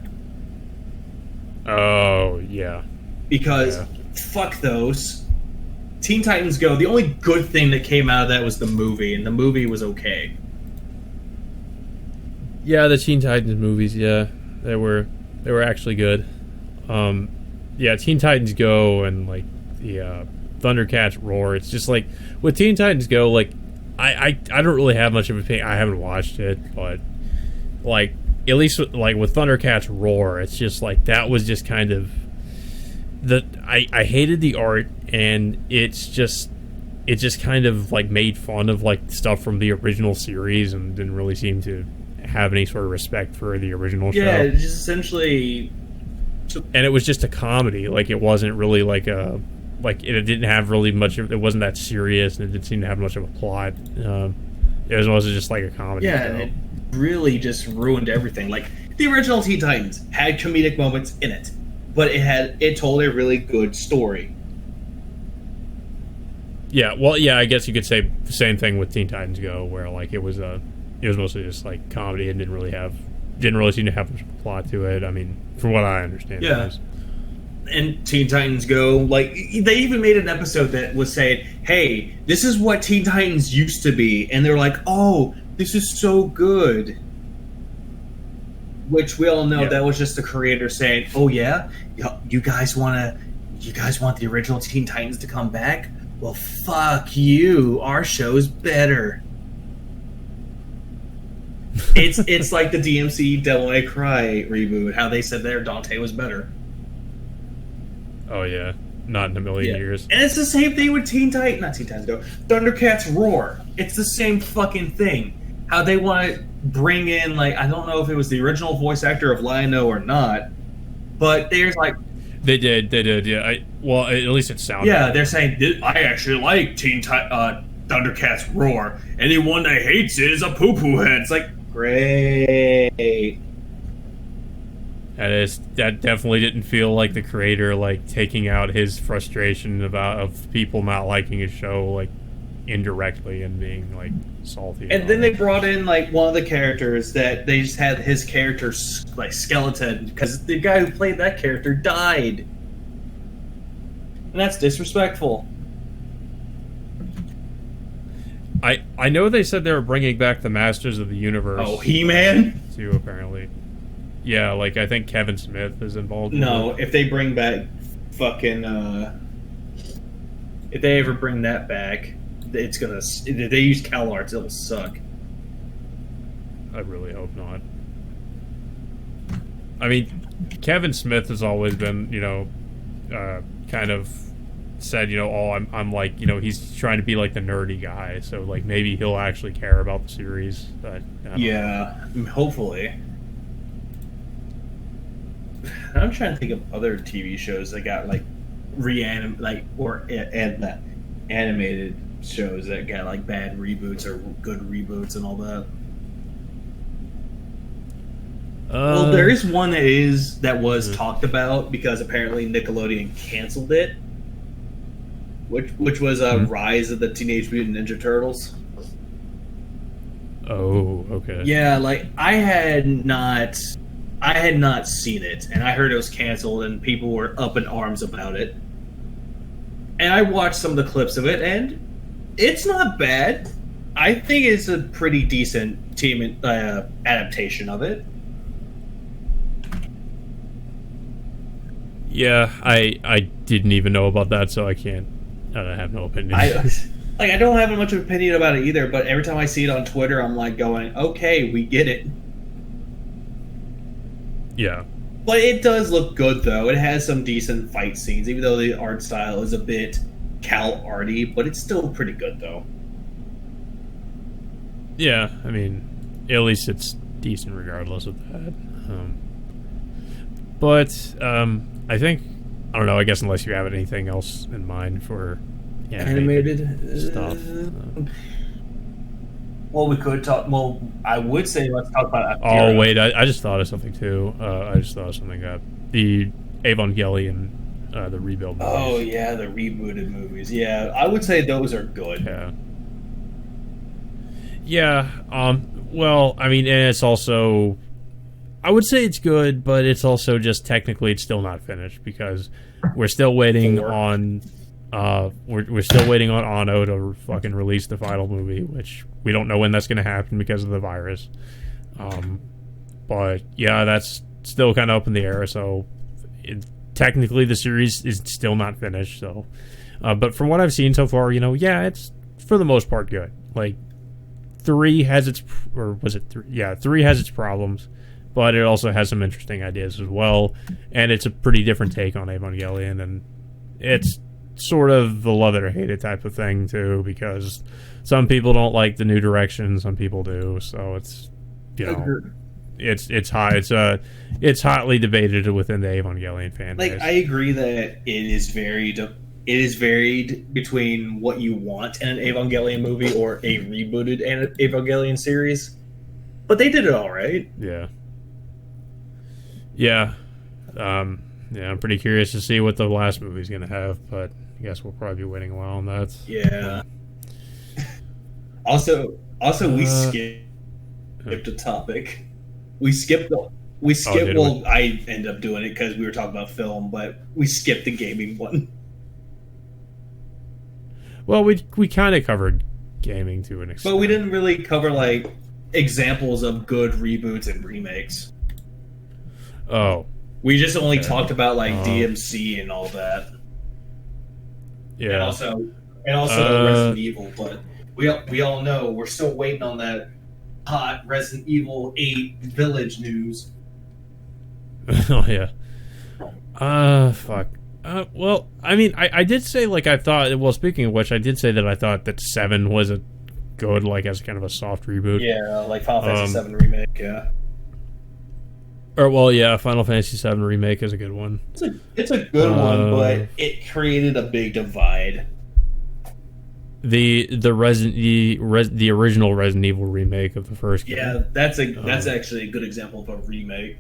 Oh yeah. Because fuck those. Teen Titans Go, the only good thing that came out of that was the movie, and the movie was okay. Yeah, the Teen Titans movies, they were actually good. Teen Titans Go and like the Thundercats Roar. It's just like with Teen Titans Go, like I don't really have much of a opinion. I haven't watched it, but like at least with Thundercats Roar, it's just like that was just kind of I hated the art, and it just kind of like made fun of like stuff from the original series and didn't really seem to have any sort of respect for the original show. Yeah, just essentially. And it was just a comedy. Like it wasn't really like it didn't have really much. It wasn't that serious, and it didn't seem to have much of a plot. It was mostly just like a comedy. Yeah, show. and it really just ruined everything. Like the original Teen Titans had comedic moments in it, but it told a really good story. Yeah, well, yeah, I guess you could say the same thing with Teen Titans Go, where like it was it was mostly just like comedy and didn't really seem to have much plot to it. I mean, from what I understand. Yeah. And Teen Titans Go, like, they even made an episode that was saying, hey, this is what Teen Titans used to be. And they're like, oh, this is so good. Which we all know that was just the creator saying, oh, yeah? You guys want the original Teen Titans to come back? Well, fuck you. Our show's better. It's like the DMC Devil May Cry reboot, how they said their Dante was better. Oh yeah, not in a million years. And it's the same thing with not Teen Titans Go, Thundercats Roar. It's the same fucking thing. How they want to bring in, like, I don't know if it was the original voice actor of Lion-O or not, but there's like... They did, yeah. Well, at least it sounded... Yeah, they're saying, I actually like Thundercats Roar. Anyone that hates it is a poo-poo head. It's like, great. That definitely didn't feel like the creator, like, taking out his frustration of people not liking his show, like, indirectly and being, like, salty. And then they brought in, like, one of the characters that they just had his character, like, skeleton, because the guy who played that character died. And that's disrespectful. I know they said they were bringing back the Masters of the Universe. Oh, He-Man? Too, apparently. Yeah, like, I think Kevin Smith is involved. No, if they bring back fucking, if they ever bring that back, it's gonna, if they use Cal Arts, it'll suck. I really hope not. I mean, Kevin Smith has always been, kind of said, I'm like, he's trying to be like the nerdy guy, so, like, maybe he'll actually care about the series. But yeah, hopefully. I'm trying to think of other TV shows that got, like, animated shows that got, like, bad reboots or good reboots and all that. Well, there is one that was talked about because apparently Nickelodeon canceled it, which was Rise of the Teenage Mutant Ninja Turtles. Oh, okay. Yeah, like, I had not seen it, and I heard it was canceled, and people were up in arms about it. And I watched some of the clips of it, and it's not bad. I think it's a pretty decent team adaptation of it. Yeah, I didn't even know about that, so I have no opinion. I don't have much of an opinion about it either, but every time I see it on Twitter, I'm like going, okay, we get it. Yeah. But it does look good, though. It has some decent fight scenes, even though the art style is a bit Cal-arty, but it's still pretty good, though. Yeah, I mean, at least it's decent regardless of that. But I think, I don't know, I guess unless you have anything else in mind for animated stuff. Well, we could talk. Well, I would say let's talk about. Oh wait, I just thought of something too. The Evangelion, the rebuild movies. Oh yeah, the rebooted movies. Yeah, I would say those are good. Yeah. Yeah. Well, I mean, and it's also, I would say it's good, but it's also just technically it's still not finished because we're still waiting on. We're still waiting on Anno to fucking release the final movie, which we don't know when that's going to happen because of the virus. But yeah, that's still kind of up in the air. So technically, the series is still not finished. So, but from what I've seen so far, it's for the most part good. Like 3 has its, or was it 3? Yeah, 3 has its problems, but it also has some interesting ideas as well. And it's a pretty different take on Evangelion, and it's sort of the love it or hate it type of thing too, because some people don't like the new direction, some people do. So it's it's hotly debated within the Evangelion fan base. Like, I agree that it is varied between what you want in an Evangelion movie or a rebooted Evangelion series, but they did it all right. Yeah. I'm pretty curious to see what the last movie's going to have, but I guess we'll probably be waiting a while on that. Yeah. Also, we skipped skipped a topic. We skipped. did Well, we? I ended up doing it because we were talking about film, but we skipped the gaming one. Well, we kind of covered gaming to an extent. But we didn't really cover like examples of good reboots and remakes. Oh, We just only Okay. talked about like Oh. DMC and all that, yeah. and also Uh, Resident Evil. But we all know we're still waiting on that hot Resident Evil 8 Village news. Oh yeah. Fuck. Well, I mean, I did say like I thought. Well, speaking of which, I did say that I thought that 7 was a good, like, as kind of a soft reboot. Yeah, like Final Fantasy 7 remake. Yeah, Or well, yeah, Final Fantasy 7 remake is a good one. it's a good one, but it created a big divide. The the original Resident Evil remake of the first game. Yeah, that's actually a good example of a remake.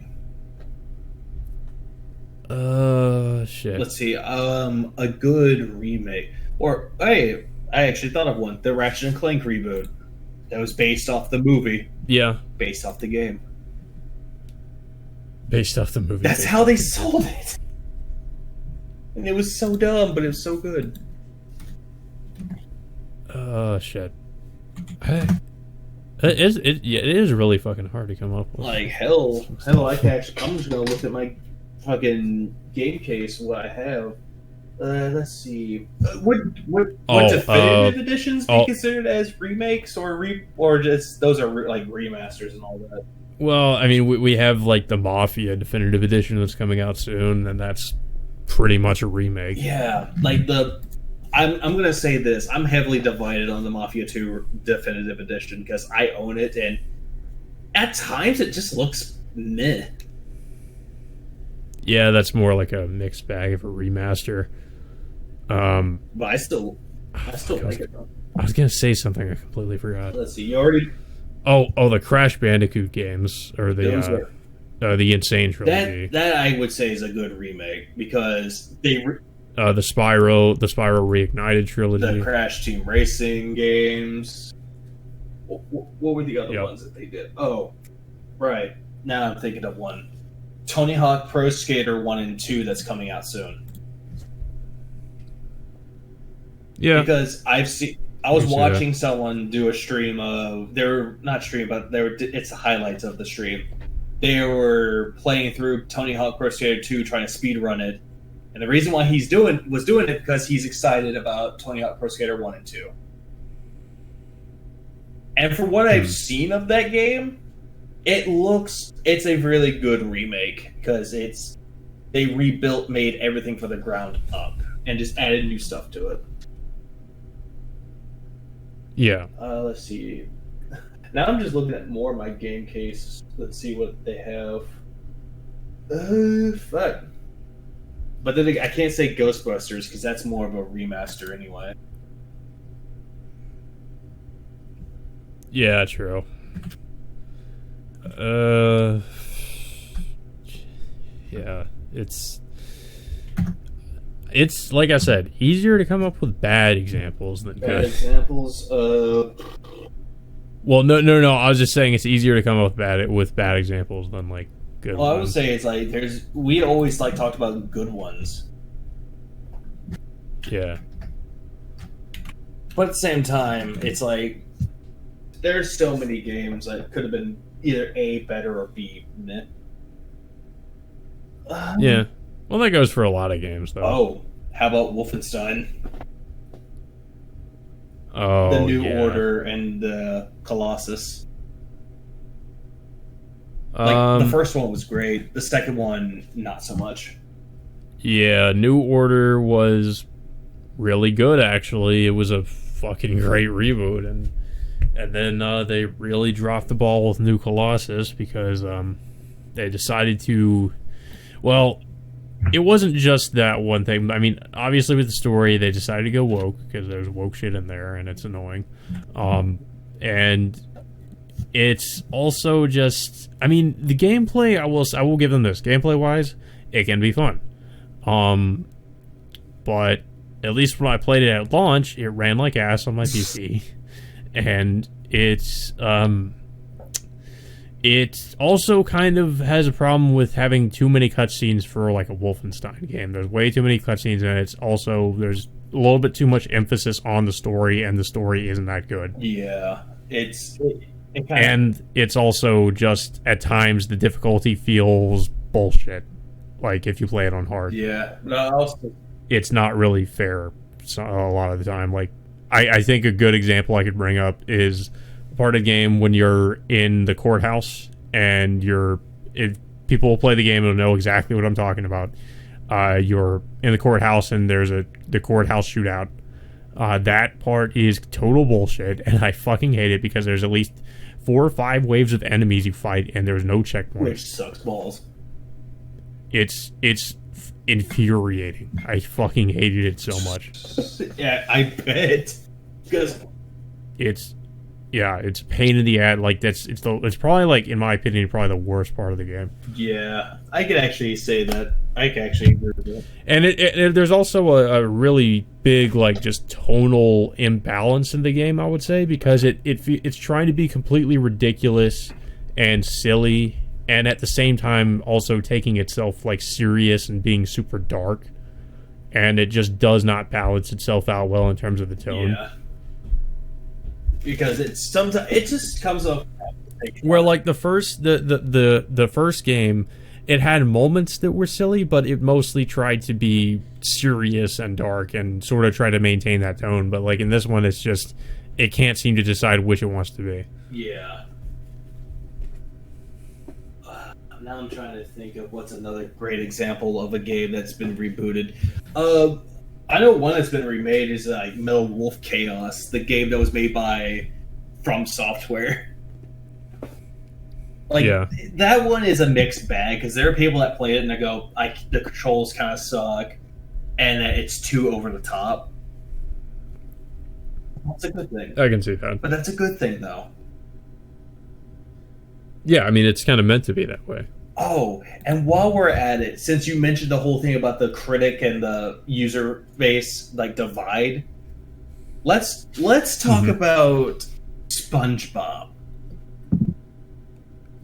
Shit. Let's see, a good remake. Or hey, I actually thought of one. The Ratchet and Clank reboot. That was based off the movie, Yeah, based off the game. based off the movie. That's how they sold it. And it was so dumb, but it was so good. Shit. It is really fucking hard to come up with. Like hell, I can actually. I'm just gonna look at my fucking game case. What I have. Let's see. Would definitive editions be considered as remakes or just those are like remasters and all that? Well, I mean, we have like the Mafia Definitive Edition that's coming out soon, and that's pretty much a remake. Yeah, like I'm gonna say this. I'm heavily divided on the Mafia 2 Definitive Edition because I own it, and at times it just looks meh. Yeah, that's more like a mixed bag of a remaster. But I still like it though. I was gonna say something I completely forgot. Let's see. You already Oh, the Crash Bandicoot games or those the are- the Insane Trilogy. that I would say is a good remake because they The Spyro Reignited Trilogy. the Crash Team Racing games. What were the other ones that they did? Oh, right. Now I'm thinking of one. Tony Hawk Pro Skater 1 and 2 that's coming out soon. Yeah. Because I was see watching someone do a stream of it's the highlights of the stream. They were playing through Tony Hawk Pro Skater 2 trying to speed run it. And the reason why was doing it because he's excited about Tony Hawk Pro Skater 1 and 2. And for what I've seen of that game, it's a really good remake because they made everything from the ground up and just added new stuff to it. Yeah. Let's see. Now I'm just looking at more of my game case. Let's see what they have. Fuck. But then I can't say Ghostbusters because that's more of a remaster anyway. Yeah, true. Yeah, it's like I said, easier to come up with bad examples than Bad good. examples. Well, no. I was just saying it's easier to come up with bad examples than like good Well, I would ones. say it's like we always like talked about good ones, Yeah. but at the same time, it's like there's so many games that could have been either A better or B meh. Yeah. Well, that goes for a lot of games, though. Oh, how about Wolfenstein? Oh, The New yeah. Order and the Colossus. The first one was great. The second one, not so much. Yeah, New Order was really good, actually. It was a fucking great reboot, and then they really dropped the ball with New Colossus because they decided to... Well, it wasn't just that one thing. I mean, obviously with the story, they decided to go woke because there's woke shit in there, and it's annoying. And it's also just... I mean, the gameplay, I will give them this. Gameplay-wise, it can be fun. But at least when I played it at launch, it ran like ass on my PC. And it's It also kind of has a problem with having too many cutscenes for like a Wolfenstein game. There's way too many cutscenes, and it's also there's a little bit too much emphasis on the story, and the story isn't that good. Yeah, and it's also just at times the difficulty feels bullshit. Like if you play it on hard, yeah. No, it's not really fair a lot of the time. Like I think a good example I could bring up is part of the game when you're in the courthouse and people will play the game and know exactly what I'm talking about. You're in the courthouse and there's the courthouse shootout. That part is total bullshit, and I fucking hate it because there's at least 4 or 5 waves of enemies you fight and there's no checkpoints. Which sucks balls. It's infuriating. I fucking hated it so much. Yeah, I bet. Because it's a pain in the ass. Like it's probably, like, in my opinion, probably the worst part of the game. Yeah, I could actually say that. I can actually agree with that. And there's also a really big, like, just tonal imbalance in the game, I would say, because it's trying to be completely ridiculous and silly, and at the same time also taking itself, like, serious and being super dark, and it just does not balance itself out well in terms of the tone. Yeah. Because it just comes off where, like, the first game, it had moments that were silly, but it mostly tried to be serious and dark and sort of try to maintain that tone. But, like, in this one, it's just it can't seem to decide which it wants to be. Yeah. Now I'm trying to think of what's another great example of a game that's been rebooted. I know one that's been remade is like Metal Wolf Chaos, the game that was made by From Software. Like, yeah. That one is a mixed bag because there are people that play it and they go, the controls kind of suck, and that it's too over the top. That's a good thing. I can see that. But that's a good thing, though. Yeah, I mean, it's kind of meant to be that way. Oh, and while we're at it, since you mentioned the whole thing about the critic and the user base, like, divide, let's talk about SpongeBob.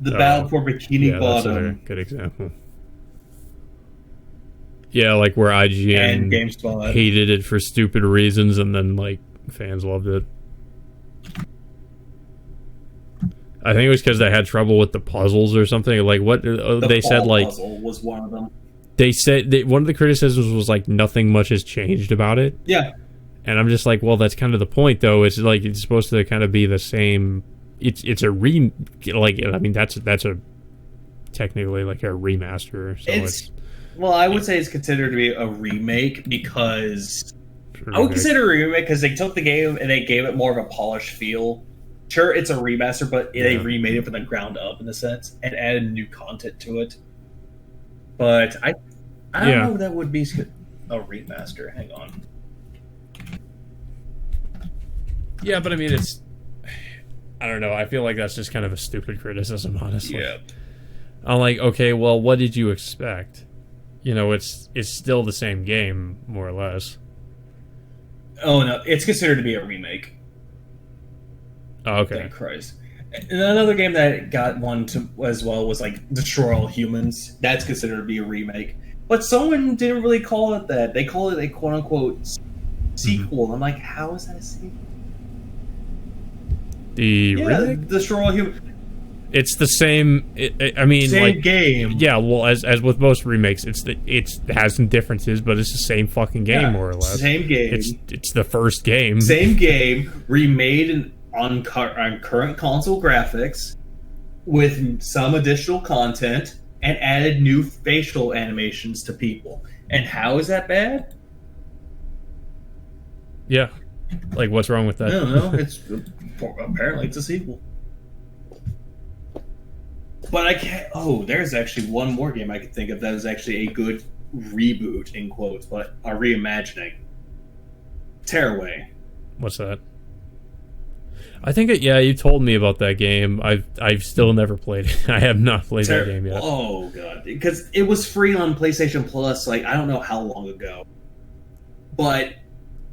The Battle for Bikini Bottom. That's a good example. Yeah, like where IGN and GameSpot hated it for stupid reasons, and then, like, fans loved it. I think it was because they had trouble with the puzzles or something. Like, what they said, like, puzzle was one of them. They said one of the criticisms was, like, nothing much has changed about it. Yeah, and I'm just like, well, that's kind of the point, though. It's like it's supposed to kind of be the same. It's a like, I mean, that's a technically like a remaster. So well, I would say it's considered to be a remake because I would consider a remake because they took the game and they gave it more of a polished feel. Sure, it's a remaster, but they remade it from the ground up in a sense and added new content to it. But I don't know if that would be a remaster. Hang on. Yeah, but I mean, I don't know. I feel like that's just kind of a stupid criticism, honestly. Yeah. I'm like, okay, well, what did you expect? You know, it's still the same game, more or less. Oh, no. It's considered to be a remake. Oh, okay. Thank Christ. And another game that got one as well was, like, Destroy All Humans. That's considered to be a remake. But someone didn't really call it that. They call it a quote-unquote sequel. Mm-hmm. I'm like, how is that a sequel? The remake? Destroy All Humans. It's the same. I mean, same like, game. Yeah, well, as with most remakes, it has some differences, but it's the same fucking game, more or less. Same game. It's the first game. Same game remade on current console graphics with some additional content and added new facial animations to people. And how is that bad? Yeah. Like, what's wrong with that? I don't know. Apparently it's a sequel. But I can't... Oh, there's actually one more game I could think of that is actually a good reboot, in quotes, but a reimagining. Tearaway. What's that? I think you told me about that game. I've still never played it. I have not played that game yet. Oh, God. Because it was free on PlayStation Plus, like, I don't know how long ago. But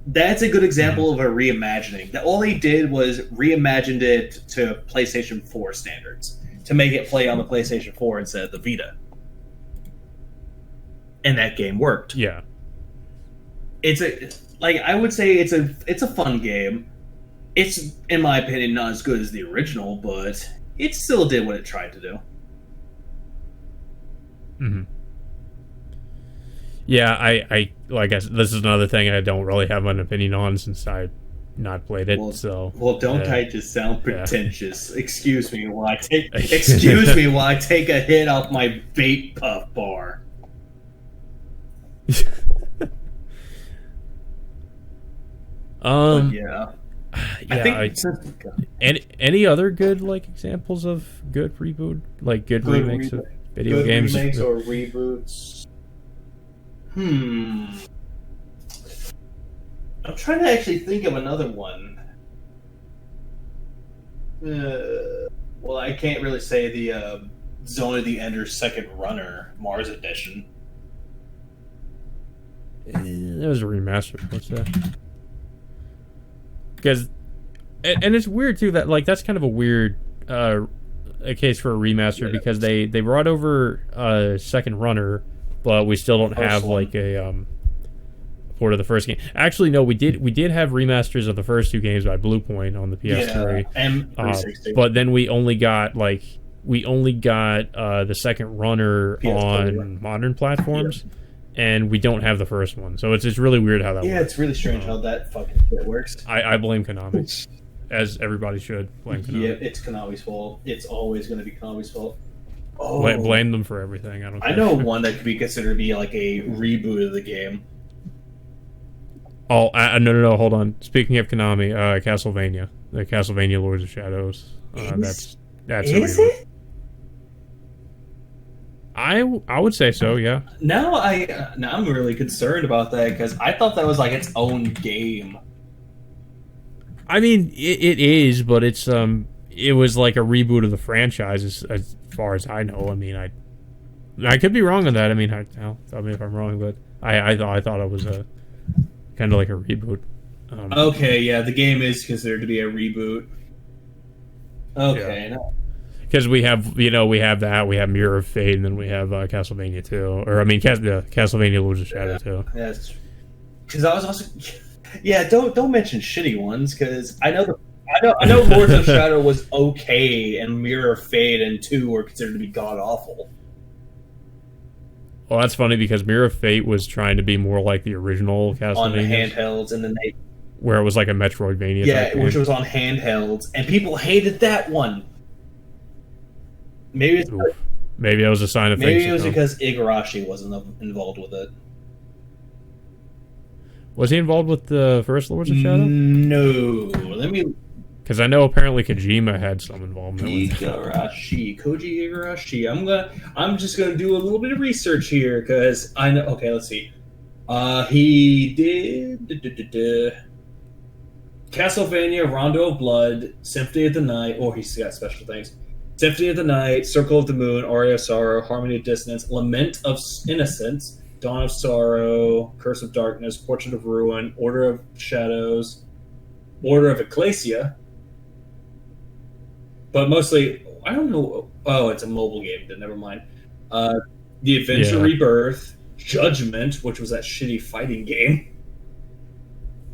that's a good example of a reimagining. All they did was reimagined it to PlayStation 4 standards. to make it play on the PlayStation 4 instead of the Vita. And that game worked. Yeah. I would say it's a fun game. It's, in my opinion, not as good as the original, but it still did what it tried to do. Mm-hmm. Yeah, I like this is another thing I don't really have an opinion on since I've not played it. Don't I just sound pretentious? Yeah. Excuse me while I take a hit off my vape puff bar. Yeah. I think any other good examples of good reboot, good remakes of video games, remakes or reboots? I'm trying to actually think of another one. Well, I can't really say the Zone of the Ender's Second Runner, Mars Edition. That was a remaster. What's that? Because, and it's weird too that that's kind of a weird a case for a remaster because they brought over Second Runner, but we still don't have a port of the first game. Actually, no, we did have remasters of the first two games by Bluepoint on the PS3, and 360. But then we only got the Second Runner PS3 on modern platforms. Yeah. And we don't have the first one, so it's really weird how that works. Yeah, it's really strange how that fucking shit works. I blame Konami, as everybody should blame Konami. Yeah, it's Konami's fault. It's always going to be Konami's fault. Oh, blame them for everything. I know one that could be considered to be like a reboot of the game. Oh, no, hold on. Speaking of Konami, Castlevania, the Castlevania Lords of Shadows. That's is it? I would say so, yeah. Now I'm really concerned about that because I thought that was its own game. I mean, it is, but it was like a reboot of the franchise as far as I know. I mean, I could be wrong on that. I mean, tell me if I'm wrong, but I thought it was a kind of like a reboot. Okay, yeah, the game is considered to be a reboot. Okay, yeah. No. Because we have that, we have Mirror of Fate, and then we have Castlevania 2. Or, I mean, Castlevania Lords of Shadow 2. Yeah, because I was also... Yeah, don't mention shitty ones, because I know Lords of Shadow was okay, and Mirror of Fate and 2 were considered to be god-awful. Well, that's funny, because Mirror of Fate was trying to be more like the original Castlevania. On the handhelds, and then where it was like a Metroidvania type which was on handhelds, and people hated that one. Maybe that was a sign of things. Maybe it was because Igarashi wasn't involved with it. Was he involved with the first Lords of Shadow? No. Because I know apparently Kojima had some involvement with Koji Igarashi. I'm just gonna do a little bit of research here because I know. Okay, let's see. He did Castlevania, Rondo of Blood, Symphony of the Night. Oh, he's got special things. Symphony of the Night, Circle of the Moon, Aria of Sorrow, Harmony of Dissonance, Lament of Innocence, Dawn of Sorrow, Curse of Darkness, Portrait of Ruin, Order of Shadows, Order of Ecclesia. But mostly, I don't know. Oh, it's a mobile game. Then never mind. The Adventure Rebirth, Judgment, which was that shitty fighting game.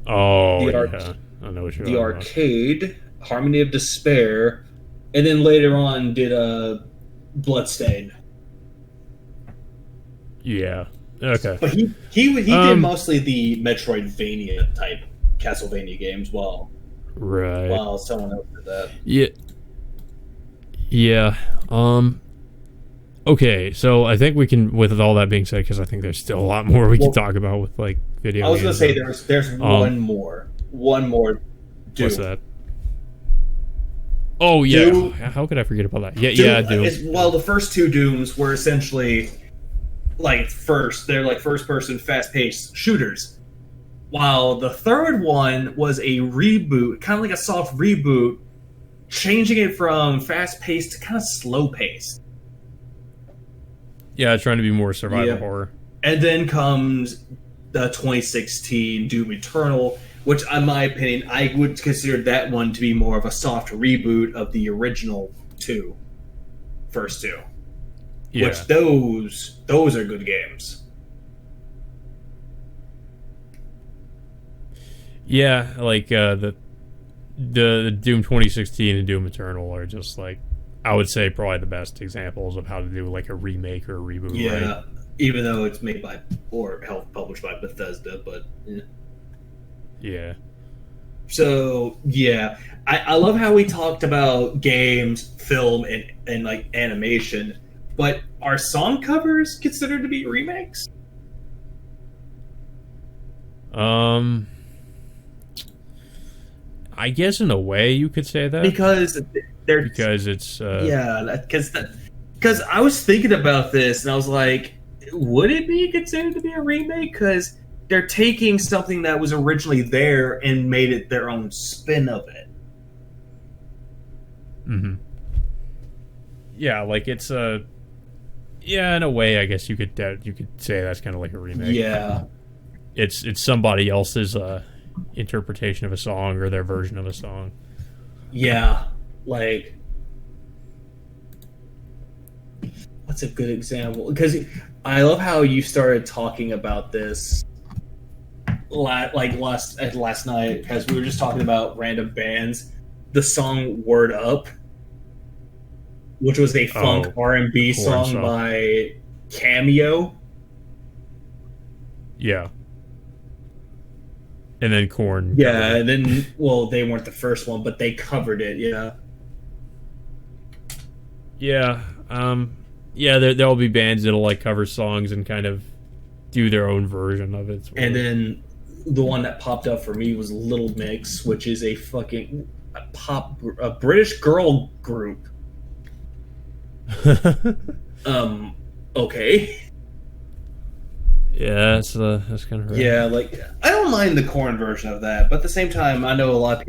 Oh, I know what you're The arcade, Harmony of Despair. And then later on did Bloodstain. Yeah. Okay. But he did mostly the Metroidvania type Castlevania games while someone else did that. Yeah. Yeah. Okay, so I think we can, with all that being said, because I think there's still a lot more we can talk about with video games. I was going to say there's one more. One more. Doom. What's that? Oh, yeah. Doom. How could I forget about that? Yeah, Doom. Well, the first two Dooms were essentially they're first-person, fast-paced shooters. While the third one was a reboot, kind of like a soft reboot, changing it from fast-paced to kind of slow-paced. Yeah, trying to be more survival horror. And then comes the 2016 Doom Eternal, which, in my opinion, I would consider that one to be more of a soft reboot of the original two. first two. Yeah. Which those are good games. Yeah, like the Doom 2016 and Doom Eternal are just like, I would say, probably the best examples of how to do like a remake or a reboot. Yeah, right? even though it's made by or published by Bethesda, but Yeah. So yeah, I love how we talked about games, film, and like animation, but are song covers considered to be remakes? I guess in a way you could say that Because they're it's because I was thinking about this and I was like, would it be considered to be a remake? Because they're taking something that was originally there and made it their own spin of it. Mm-hmm. Yeah, like it's a in a way I guess you could say that's kind of like a remake. Yeah, it's somebody else's interpretation of a song or their version of a song. yeah, like what's a good example? Because I love how you started talking about this last night, because we were just talking about random bands. The song "Word Up," which was a funk R&B song by Cameo. Yeah. And then Korn. Yeah, and then, well, they weren't the first one, but they covered it, yeah. Yeah, there'll be bands that'll like cover songs and kind of do their own version of it. And then the one that popped up for me was Little Mix, which is a British girl group. Okay. Yeah, that's kind of right. Yeah, like I don't mind the Korn version of that, but at the same time, I know a lot of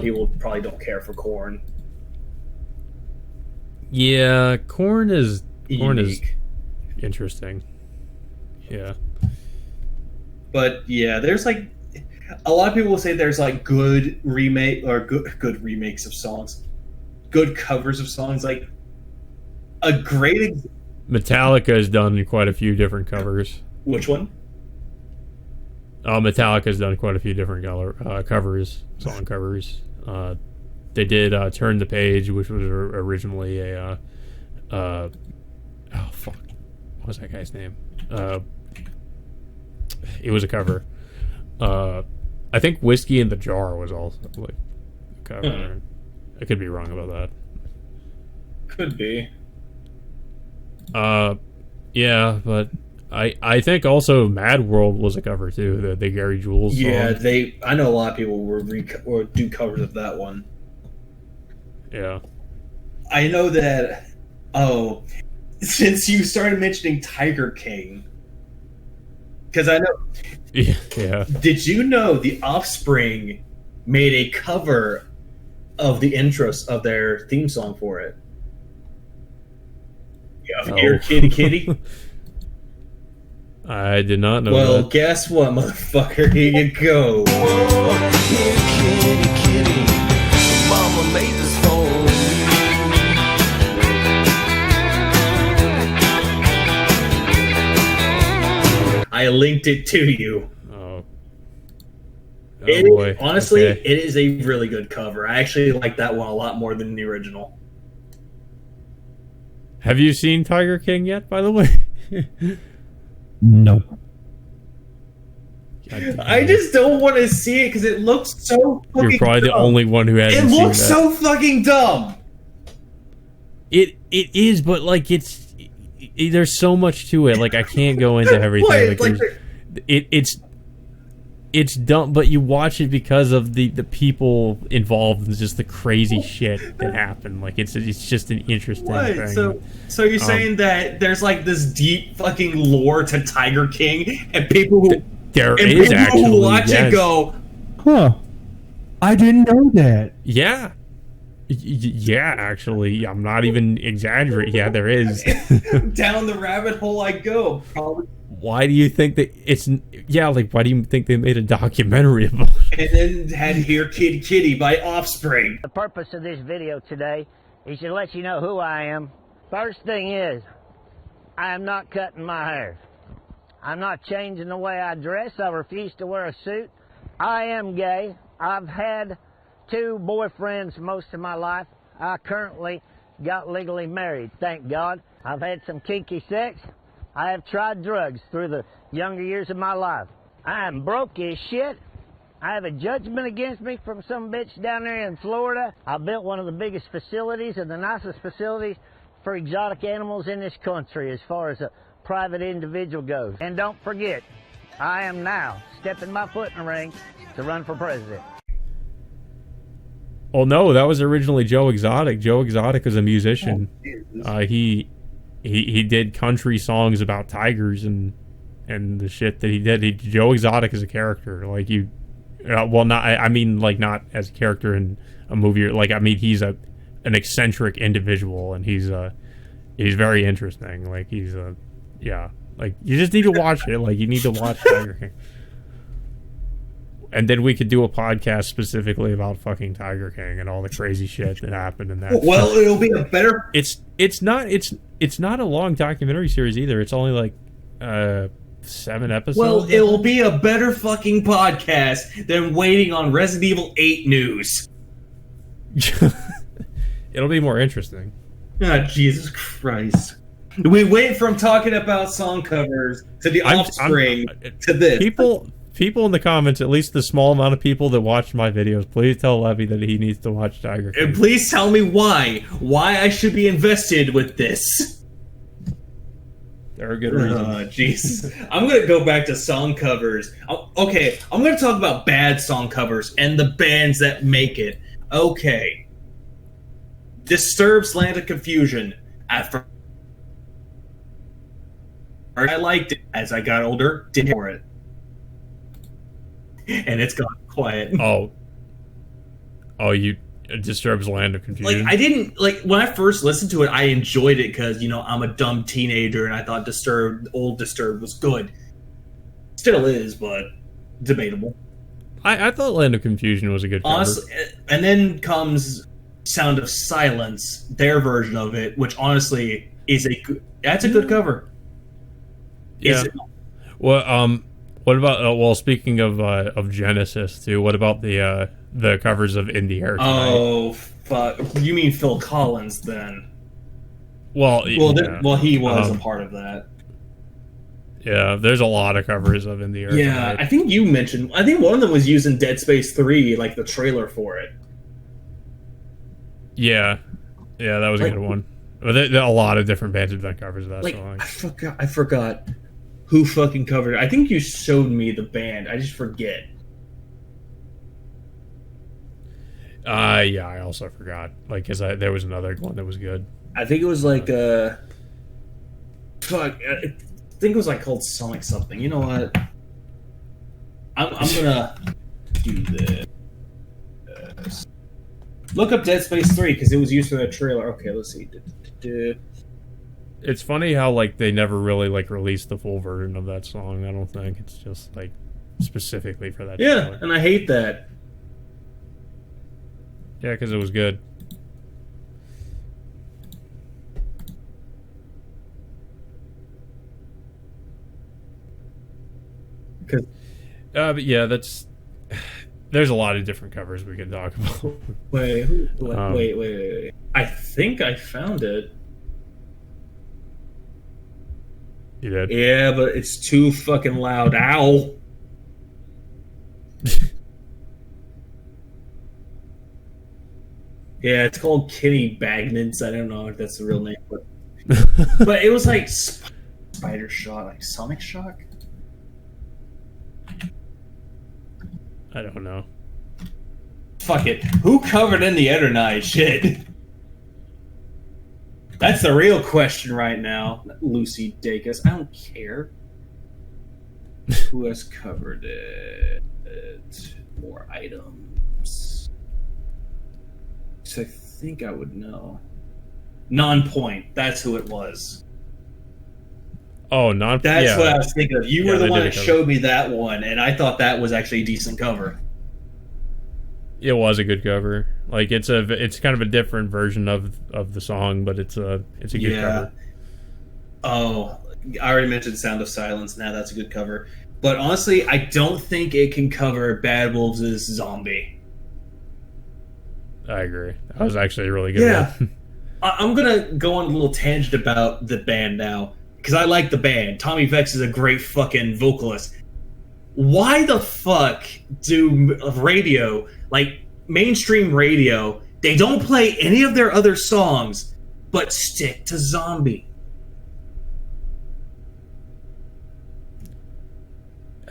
people probably don't care for Korn. Yeah, Korn is Unique. interesting. Yeah. But yeah, there's like a lot of people will say there's like good remake or good remakes of songs, good covers of songs. Like a great Metallica has done quite a few different covers. Which one? Metallica's done quite a few different covers, song covers. They did "Turn the Page," which was originally a what was that guy's name? It was a cover. I think "Whiskey in the Jar" was also like a cover. I could be wrong about that. Could be. Yeah, but I think also Mad World was a cover too, the Gary Jules song. Yeah, I know a lot of people or do covers of that one. Yeah. I know that. Oh, since you started mentioning Tiger King, because I know. Yeah. Did you know the Offspring made a cover of the intros of their theme song for it? Yeah, Here, Kitty, Kitty. I did not know Well, that. guess what, motherfucker? Here you go. Here, kitty, kitty, mama made this for I linked it to you. Oh Boy. Honestly, Okay. it is a really good cover. I actually like that one a lot more than the original. Have you seen Tiger King yet, by the way? Nope. I just don't want to see it because it looks so fucking You're probably the dumb. only one who hasn't It seen looks that. so fucking dumb. It is, but like there's so much to it. Like I can't go into everything. What? Like, it's dumb, but you watch it because of the people involved and just the crazy shit that happened. Like it's just an interesting thing. So you're saying that there's like this deep fucking lore to Tiger King, and people who there and is people actually who watch yes. it go, Huh. I didn't know that. Yeah. Yeah, actually, I'm not even exaggerating. Yeah, there is. down the rabbit hole I go. Probably. Why do you think that it's... Yeah, like, why do you think they made a documentary about it? And then had Here Kitty Kitty by Offspring. The purpose of this video today He should let you know who I am. First thing is, I am not cutting my hair. I'm not changing the way I dress. I refuse to wear a suit. I am gay. I've had 2 boyfriends most of my life. I currently got legally married, thank God. I've had some kinky sex. I have tried drugs through the younger years of my life. I am broke as shit. I have a judgment against me from some bitch down there in Florida. I built one of the biggest facilities and the nicest facilities for exotic animals in this country as far as a private individual goes. And don't forget, I am now stepping my foot in the ring to run for president. Oh no, that was originally Joe Exotic. Joe Exotic is a musician. He did country songs about tigers and the shit that he did. Joe Exotic is a character. Like you, well, not I mean like not as a character in a movie. Like I mean he's an eccentric individual and he's very interesting. Like he's yeah. Like you just need to watch it. Like you need to watch Tiger King. And then we could do a podcast specifically about fucking Tiger King and all the crazy shit that happened in that. Well, it'll be a better. It's not a long documentary series either. It's only like 7 episodes. Well, it will be a better fucking podcast than waiting on Resident Evil 8 news. It'll be more interesting. Ah, Jesus Christ! We went from talking about song covers to the Offspring to this. People in the comments, at least the small amount of people that watch my videos, please tell Levy that he needs to watch Tiger King. And please tell me why I should be invested with this. There are good reasons. Oh, jeez. I'm going to go back to song covers. Okay, I'm going to talk about bad song covers and the bands that make it. Okay. Disturbed's Land of Confusion. At first, I liked it. As I got older, didn't for it. And it's gone quiet. You Disturbed's Land of Confusion. Like I didn't when I first listened to it, I enjoyed it because I'm a dumb teenager and I thought old Disturbed was good. Still is, but debatable. I thought Land of Confusion was a good cover. Honestly, and then comes Sound of Silence, their version of it, which honestly is that's a good cover. Yeah. Well, what about speaking of Genesis too? What about the covers of In the Air Tonight? Oh fuck! You mean Phil Collins then? Well, he was a part of that. Yeah, there's a lot of covers of In the Air Tonight. I think you mentioned. I think one of them was using Dead Space 3, like the trailer for it. Yeah, that was a good one. But there are a lot of different bands have done covers of that song. I forgot who fucking covered it. I think you showed me the band. I just forget. Yeah, I also forgot. Because there was another one that was good. I think it was like fuck. I think it was like called Sonic something. You know what? I'm gonna do this. Look up Dead Space 3 because it was used for that trailer. Okay, let's see. It's funny how they never really released the full version of that song. I don't think it's just specifically for that. Yeah, trailer. and I hate that. Yeah, because it was good. But yeah, there's a lot of different covers we could talk about. Wait. I think I found it. You did? Yeah, but it's too fucking loud. Ow. Yeah, it's called Kenny Bagnitz. I don't know if that's the real name, but it was like Spider Shock, like Sonic Shock. I don't know. Fuck it. Who covered In the Air Tonight? Shit. That's the real question right now. Lucy Dacus. I don't care. Who has covered it? More items. So I think I would know. Non-Point. That's who it was. Oh, Non-Point. That's what I was thinking of. You were the one that showed me that one, and I thought that was actually a decent cover. It was a good cover. Like it's kind of a different version of the song, but it's a good cover. Oh, I already mentioned Sound of Silence. Now that's a good cover. But honestly, I don't think it can cover Bad Wolves' Zombie. I agree. That was actually a really good Yeah. one. I'm going to go on a little tangent about the band now, because I like the band. Tommy Vex is a great fucking vocalist. Why the fuck do radio, like mainstream radio, they don't play any of their other songs, but stick to Zombie?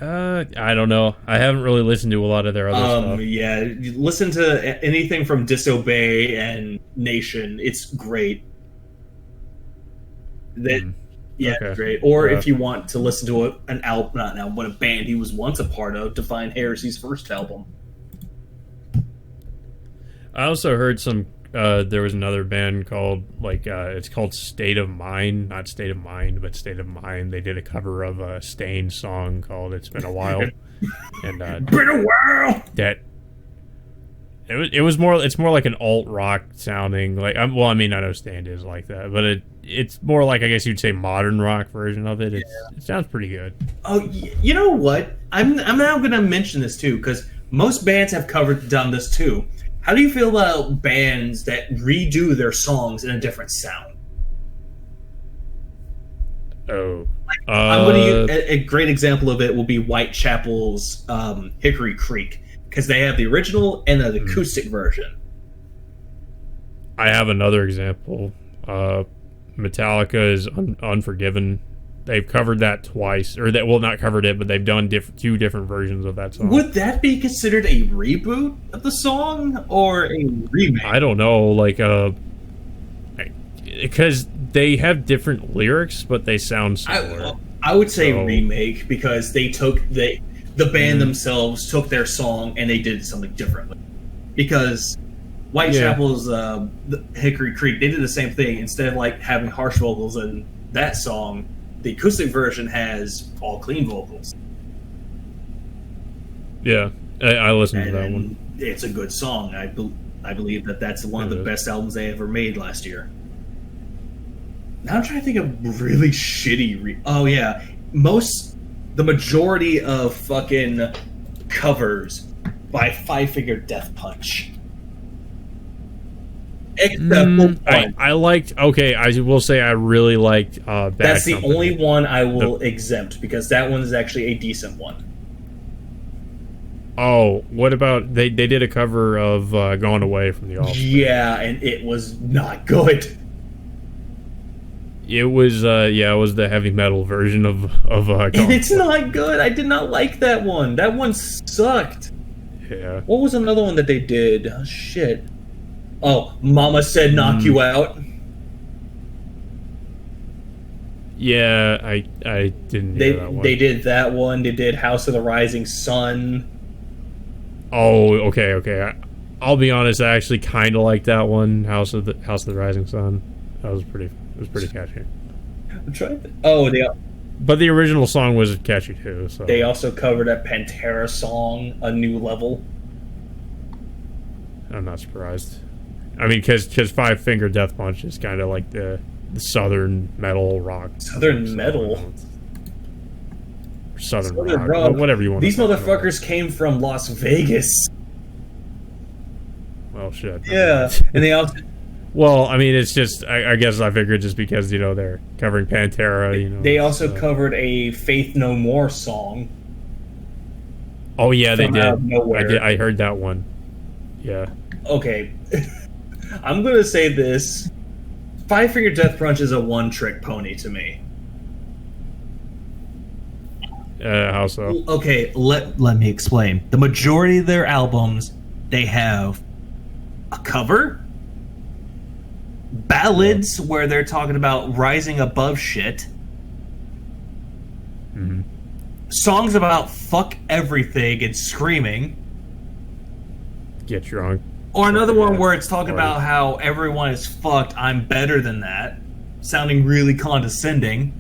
I don't know. I haven't really listened to a lot of their other stuff. Yeah, you listen to anything from Disobey and Nation. It's great. That yeah, Okay. great. Or Yeah. if you want to listen to an album, not an album, but a band he was once a part of, Define Heresy's first album. I also heard there was another band called it's called State of Mind, not State of Mind, but State of Mind. They did a cover of a Stain song called "It's Been a While," and Been a while. that it's more like an alt rock sounding I know Stain is like that, but it's more like, I guess you'd say, modern rock version of it. It sounds pretty good. Oh, you know what? I'm now going to mention this too, because most bands have done this too. How do you feel about bands that redo their songs in a different sound? Oh, I'm going to use a great example of it will be Whitechapel's Hickory Creek, because they have the original and an acoustic version. I have another example. Metallica's Unforgiven. They've covered that twice, not covered it, but they've done two different versions of that song. Would that be considered a reboot of the song or a remake? I don't know, because they have different lyrics, but they sound similar. I would say remake, because they took the band themselves took their song and they did something differently. Because Whitechapel's Hickory Creek, they did the same thing. Instead of having harsh vocals in that song, the acoustic version has all clean vocals. Yeah, I listened to that one. It's a good song. I believe that's one of the best albums they ever made last year. Now I'm trying to think of really shitty. The majority of fucking covers by Five Finger Death Punch. Except I liked. Okay, I will say I really liked. Bad That's the Company. only one I will exempt, because that one is actually a decent one. Oh, what about they did a cover of "Going Away" from the Offspring? Yeah, and it was not good. It was it was the heavy metal version of And it's not good. I did not like that one. That one sucked. Yeah. What was another one that they did? Oh, shit. Oh, Mama Said Knock You Out. Yeah, I didn't hear that one. They did that one. They did House of the Rising Sun. Oh, okay. I'll be honest. I actually kind of like that one, House of the Rising Sun. That was pretty. It was pretty catchy. I'm trying to. But the original song was catchy too. So They also covered a Pantera song, A New Level. I'm not surprised. I mean, because Five Finger Death Punch is kind of like the southern metal rock. Southern metal? Southern rock. Whatever you want. These motherfuckers came from Las Vegas. Well, shit. Yeah, and they also. Well, I mean, it's just. I guess I figured just because they're covering Pantera. They also covered a Faith No More song. Oh yeah, they did. Nowhere. I heard that one. Yeah. Okay. I'm gonna say this. Five Finger Death Punch is a one-trick pony to me. How so? Okay, let me explain. The majority of their albums, they have a cover, ballads where they're talking about rising above shit, songs about fuck everything and screaming, Get drunk. or another one where it's talking about how everyone is fucked, I'm better than that, sounding really condescending.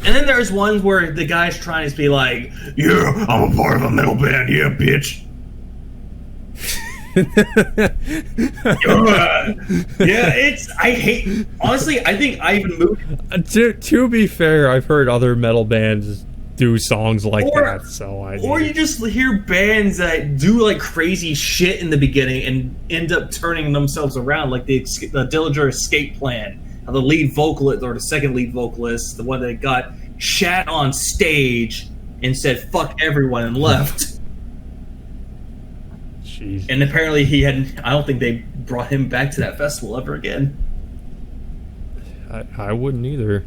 And then there's ones where the guy's trying to be like, yeah, I'm a part of a metal band, yeah, bitch. it's I hate honestly. I think Ivan moved. To be fair, I've heard other metal bands do songs like Or- that, so Or you just hear bands that do like crazy shit in the beginning and end up turning themselves around, like the Dillinger Escape Plan. How the lead vocalist or the second lead vocalist, the one that got shat on stage and said "fuck everyone" and left. Jeez. And apparently he hadn't. I don't think they brought him back to that festival ever again. I wouldn't either.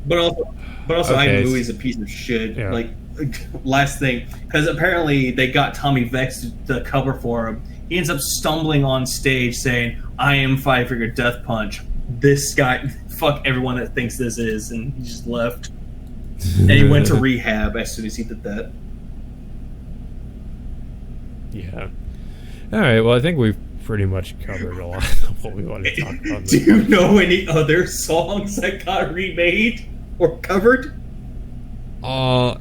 But also, Okay. Ivan Louie's a piece of shit. Yeah. Like, last thing, because apparently they got Tommy Vex to cover for him. He ends up stumbling on stage saying, "I am Five Finger Death Punch." This guy, fuck everyone that thinks this is, and he just left. And he went to rehab as soon as he did that. Yeah. All right. Well, I think we've pretty much covered a lot of what we wanted to talk about. Do you know any other songs that got remade or covered? Okay.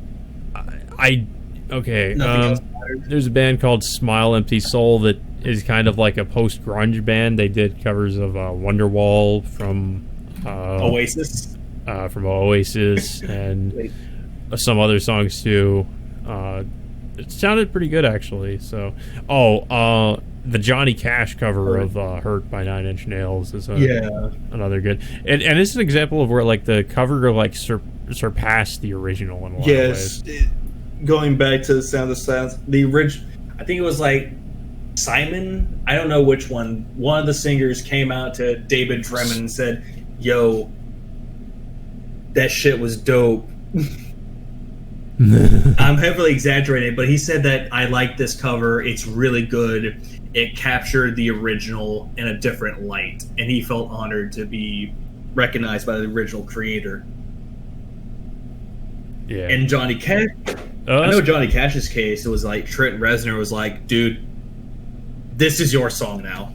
Nothing else matters. There's a band called Smile Empty Soul that is kind of like a post grunge band. They did covers of Wonderwall from Oasis. and some other songs too. It sounded pretty good actually. So, the Johnny Cash cover of "Hurt" by Nine Inch Nails is another good. And it's an example of where like the cover like surpassed the original in a lot of ways. Going back to the Sound of Silence, the original, I think it was like Simon, I don't know which one. One of the singers came out to David Dremen and said, "Yo, that shit was dope." I'm heavily exaggerating, but he said that I like this cover. It's really good. It captured the original in a different light, and he felt honored to be recognized by the original creator. Yeah. And Johnny Cash, I know Johnny Cash's case, it was like Trent Reznor was like, "Dude, this is your song now."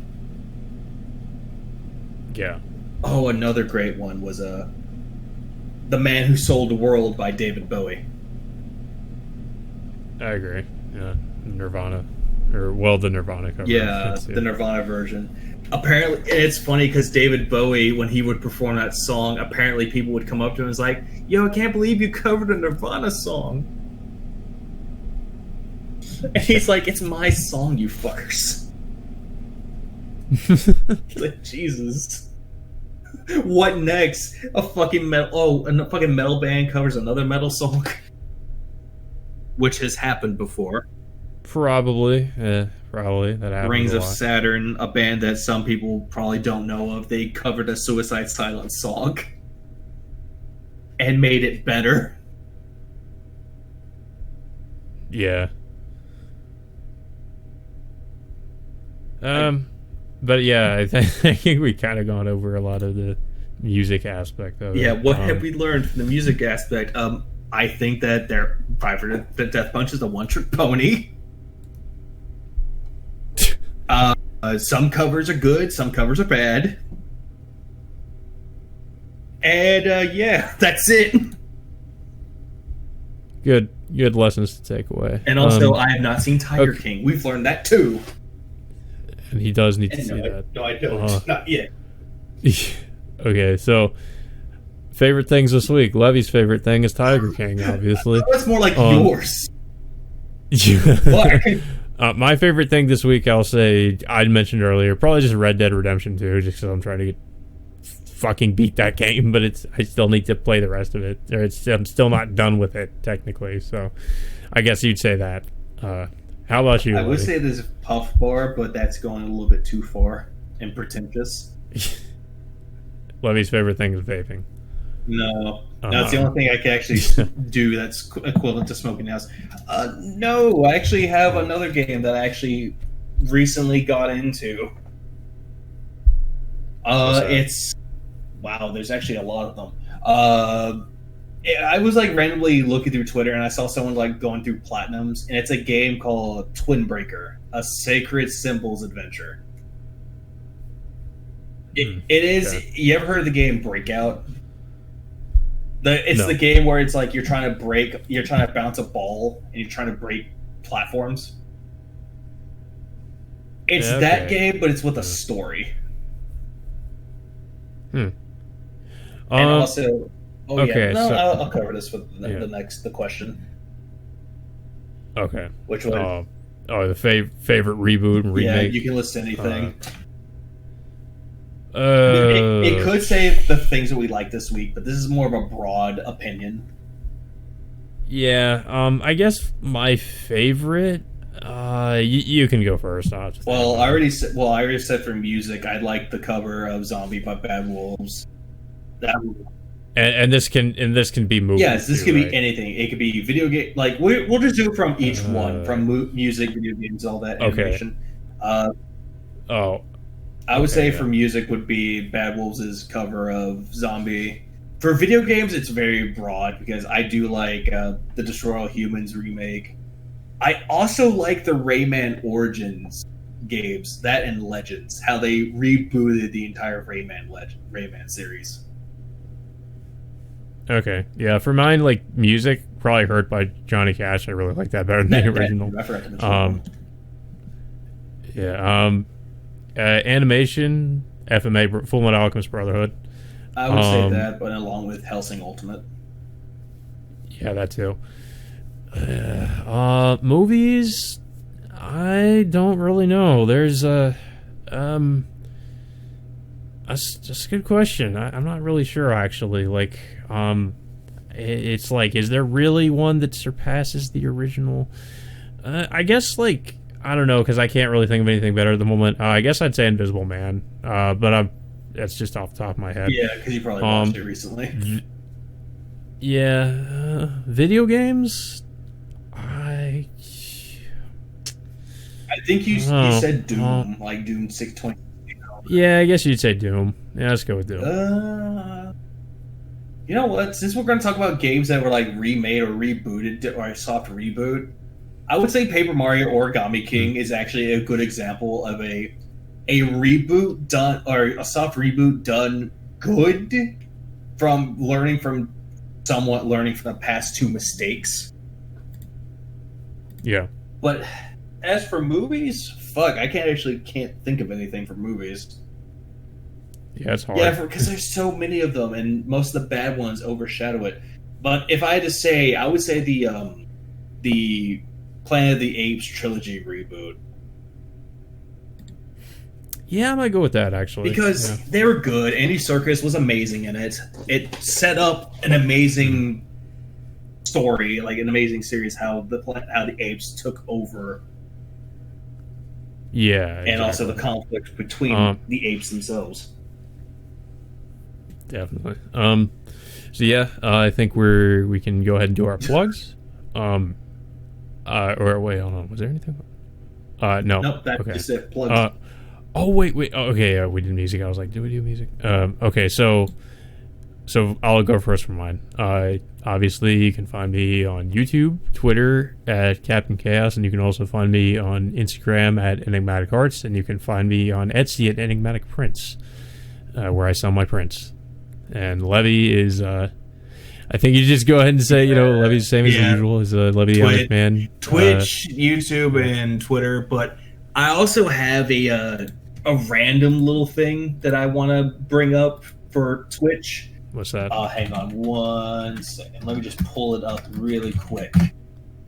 Yeah. Oh, another great one was "The Man Who Sold the World" by David Bowie. I agree. Yeah. Nirvana. The Nirvana cover. Yeah, the Nirvana version. Apparently, it's funny because David Bowie, when he would perform that song, apparently people would come up to him and was like, "Yo, I can't believe you covered a Nirvana song." And he's like, "It's my song, you fuckers." Like, Jesus. What next? A fucking metal band covers another metal song? Which has happened before. Probably. Probably. That happens Rings a of lot. Saturn, a band that some people probably don't know of, they covered a Suicide Silence song and made it better. Yeah. But yeah, I think we kind of gone over a lot of the music aspect of it. Yeah, what have we learned from the music aspect? I think that their Five Finger Death Punch is a one-trick pony. Some covers are good, some covers are bad. And yeah, that's it. Good lessons to take away. And also, I have not seen Tiger King. We've learned that too. And he does need to see No, that. no, I don't. Not yet. Okay, so favorite things this week. Levy's favorite thing is Tiger King, obviously. That's more like yours. My favorite thing this week, I'll say, I mentioned earlier, probably just Red Dead Redemption 2, just because I'm trying to fucking beat that game, but I still need to play the rest of it. I'm still not done with it, technically, so I guess you'd say that. How about you, I would Levy? say there's Puff Bar, but that's going a little bit too far and pretentious. Levy's favorite thing is vaping. No, that's the only thing I can actually do that's equivalent to smoking house. No, I actually have another game that I actually recently got into. It's wow. There's actually a lot of them. I was like randomly looking through Twitter and I saw someone like going through platinums, and it's a game called Twin Breaker, a Sacred Symbols adventure. It is. Okay. You ever heard of the game Breakout? It's No. the game where it's like you're trying to bounce a ball and you're trying to break platforms. It's Yeah, that okay. game, but it's with a story. Hmm. And also, okay, no, so- I'll cover this with Yeah. the question, Okay. which was The favorite reboot and yeah, remake. you can list anything. Uh, It could say the things that we like this week, but this is more of a broad opinion. Yeah. I guess my favorite. You can go first. I'll just I already said for music, I like the cover of "Zombie" by Bad Wolves. That and this can be movies. yes, this too, could right? be anything. It could be video game. Like we'll just do it from each one, from music, video games, all that Okay. animation. Oh, I would say yeah. for music would be Bad Wolves' cover of "Zombie." For video games, it's very broad because I do like the Destroy All Humans remake. I also like the Rayman Origins games, that and Legends, how they rebooted the entire Rayman series. Okay. Yeah. For mine, like music, probably Hurt by Johnny Cash. I really like that better than the original. I forgot to mention that. Yeah. Animation, FMA, Full Metal Alchemist Brotherhood. I would say that, but along with Hellsing Ultimate. Yeah, that too. Movies, I don't really know. There's that's a good question. I'm not really sure actually. Like, it's like, is there really one that surpasses the original? I guess like I don't know because I can't really think of anything better at the moment. I guess I'd say Invisible Man. But that's just off the top of my head. Yeah, because you probably watched it recently. Yeah, video games. I think you said Doom, like Doom 620. Yeah, I guess you'd say Doom. Yeah, let's go with Doom. You know what? Since we're going to talk about games that were like remade or rebooted or a soft reboot, I would say Paper Mario Origami King is actually a good example of a reboot done, or a soft reboot done good, from learning from the past two mistakes. Yeah. But as for movies, fuck, I can't think of anything for movies. Yeah, it's hard. Yeah, because there's so many of them, and most of the bad ones overshadow it. But if I had to say, I would say the Planet of the Apes trilogy reboot. Yeah, I might go with that actually. Because they were good. Andy Serkis was amazing in it. It set up an amazing story, like an amazing series, how the apes took over. Yeah. And exactly. also the conflict between the apes themselves. Definitely. So yeah, I think we can go ahead and do our plugs. Or wait, hold on. Was there anything? No. Nope, that okay. is it. Plugs. Oh wait. Oh, okay, we did music. I was like, did we do music? Okay, so I'll go first for mine. Obviously, you can find me on YouTube, Twitter at Captain Kaos, and you can also find me on Instagram at Enigmatic Arts, and you can find me on Etsy at Enigmatic Prints, where I sell my prints. And Levy is, I think you just go ahead and say, Levy's the same as usual. Is Levy the Honest Man? Twitch, YouTube, and Twitter, but I also have a random little thing that I want to bring up for Twitch. What's that? Hang on 1 second. Let me just pull it up really quick.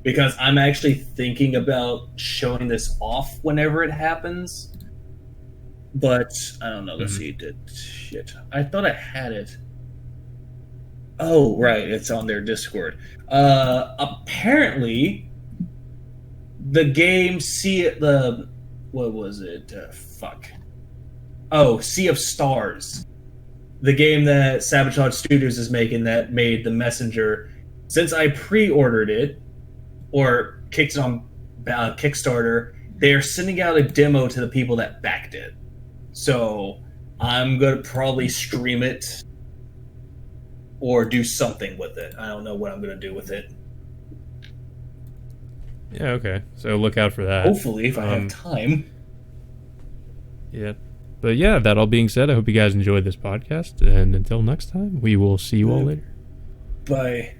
Because I'm actually thinking about showing this off whenever it happens. But, I don't know. Let's see. Shit. I thought I had it. Oh, right. It's on their Discord. Apparently, the game what was it? Fuck. Oh, Sea of Stars. The game that Sabotage Studios is making that made The Messenger. Since I pre-ordered it, or kicked it on Kickstarter, they're sending out a demo to the people that backed it. So I'm going to probably stream it or do something with it. I don't know what I'm going to do with it. Yeah, okay. So look out for that. Hopefully, if I have time. Yeah. But yeah, that all being said, I hope you guys enjoyed this podcast. And until next time, we will see you all later. Bye.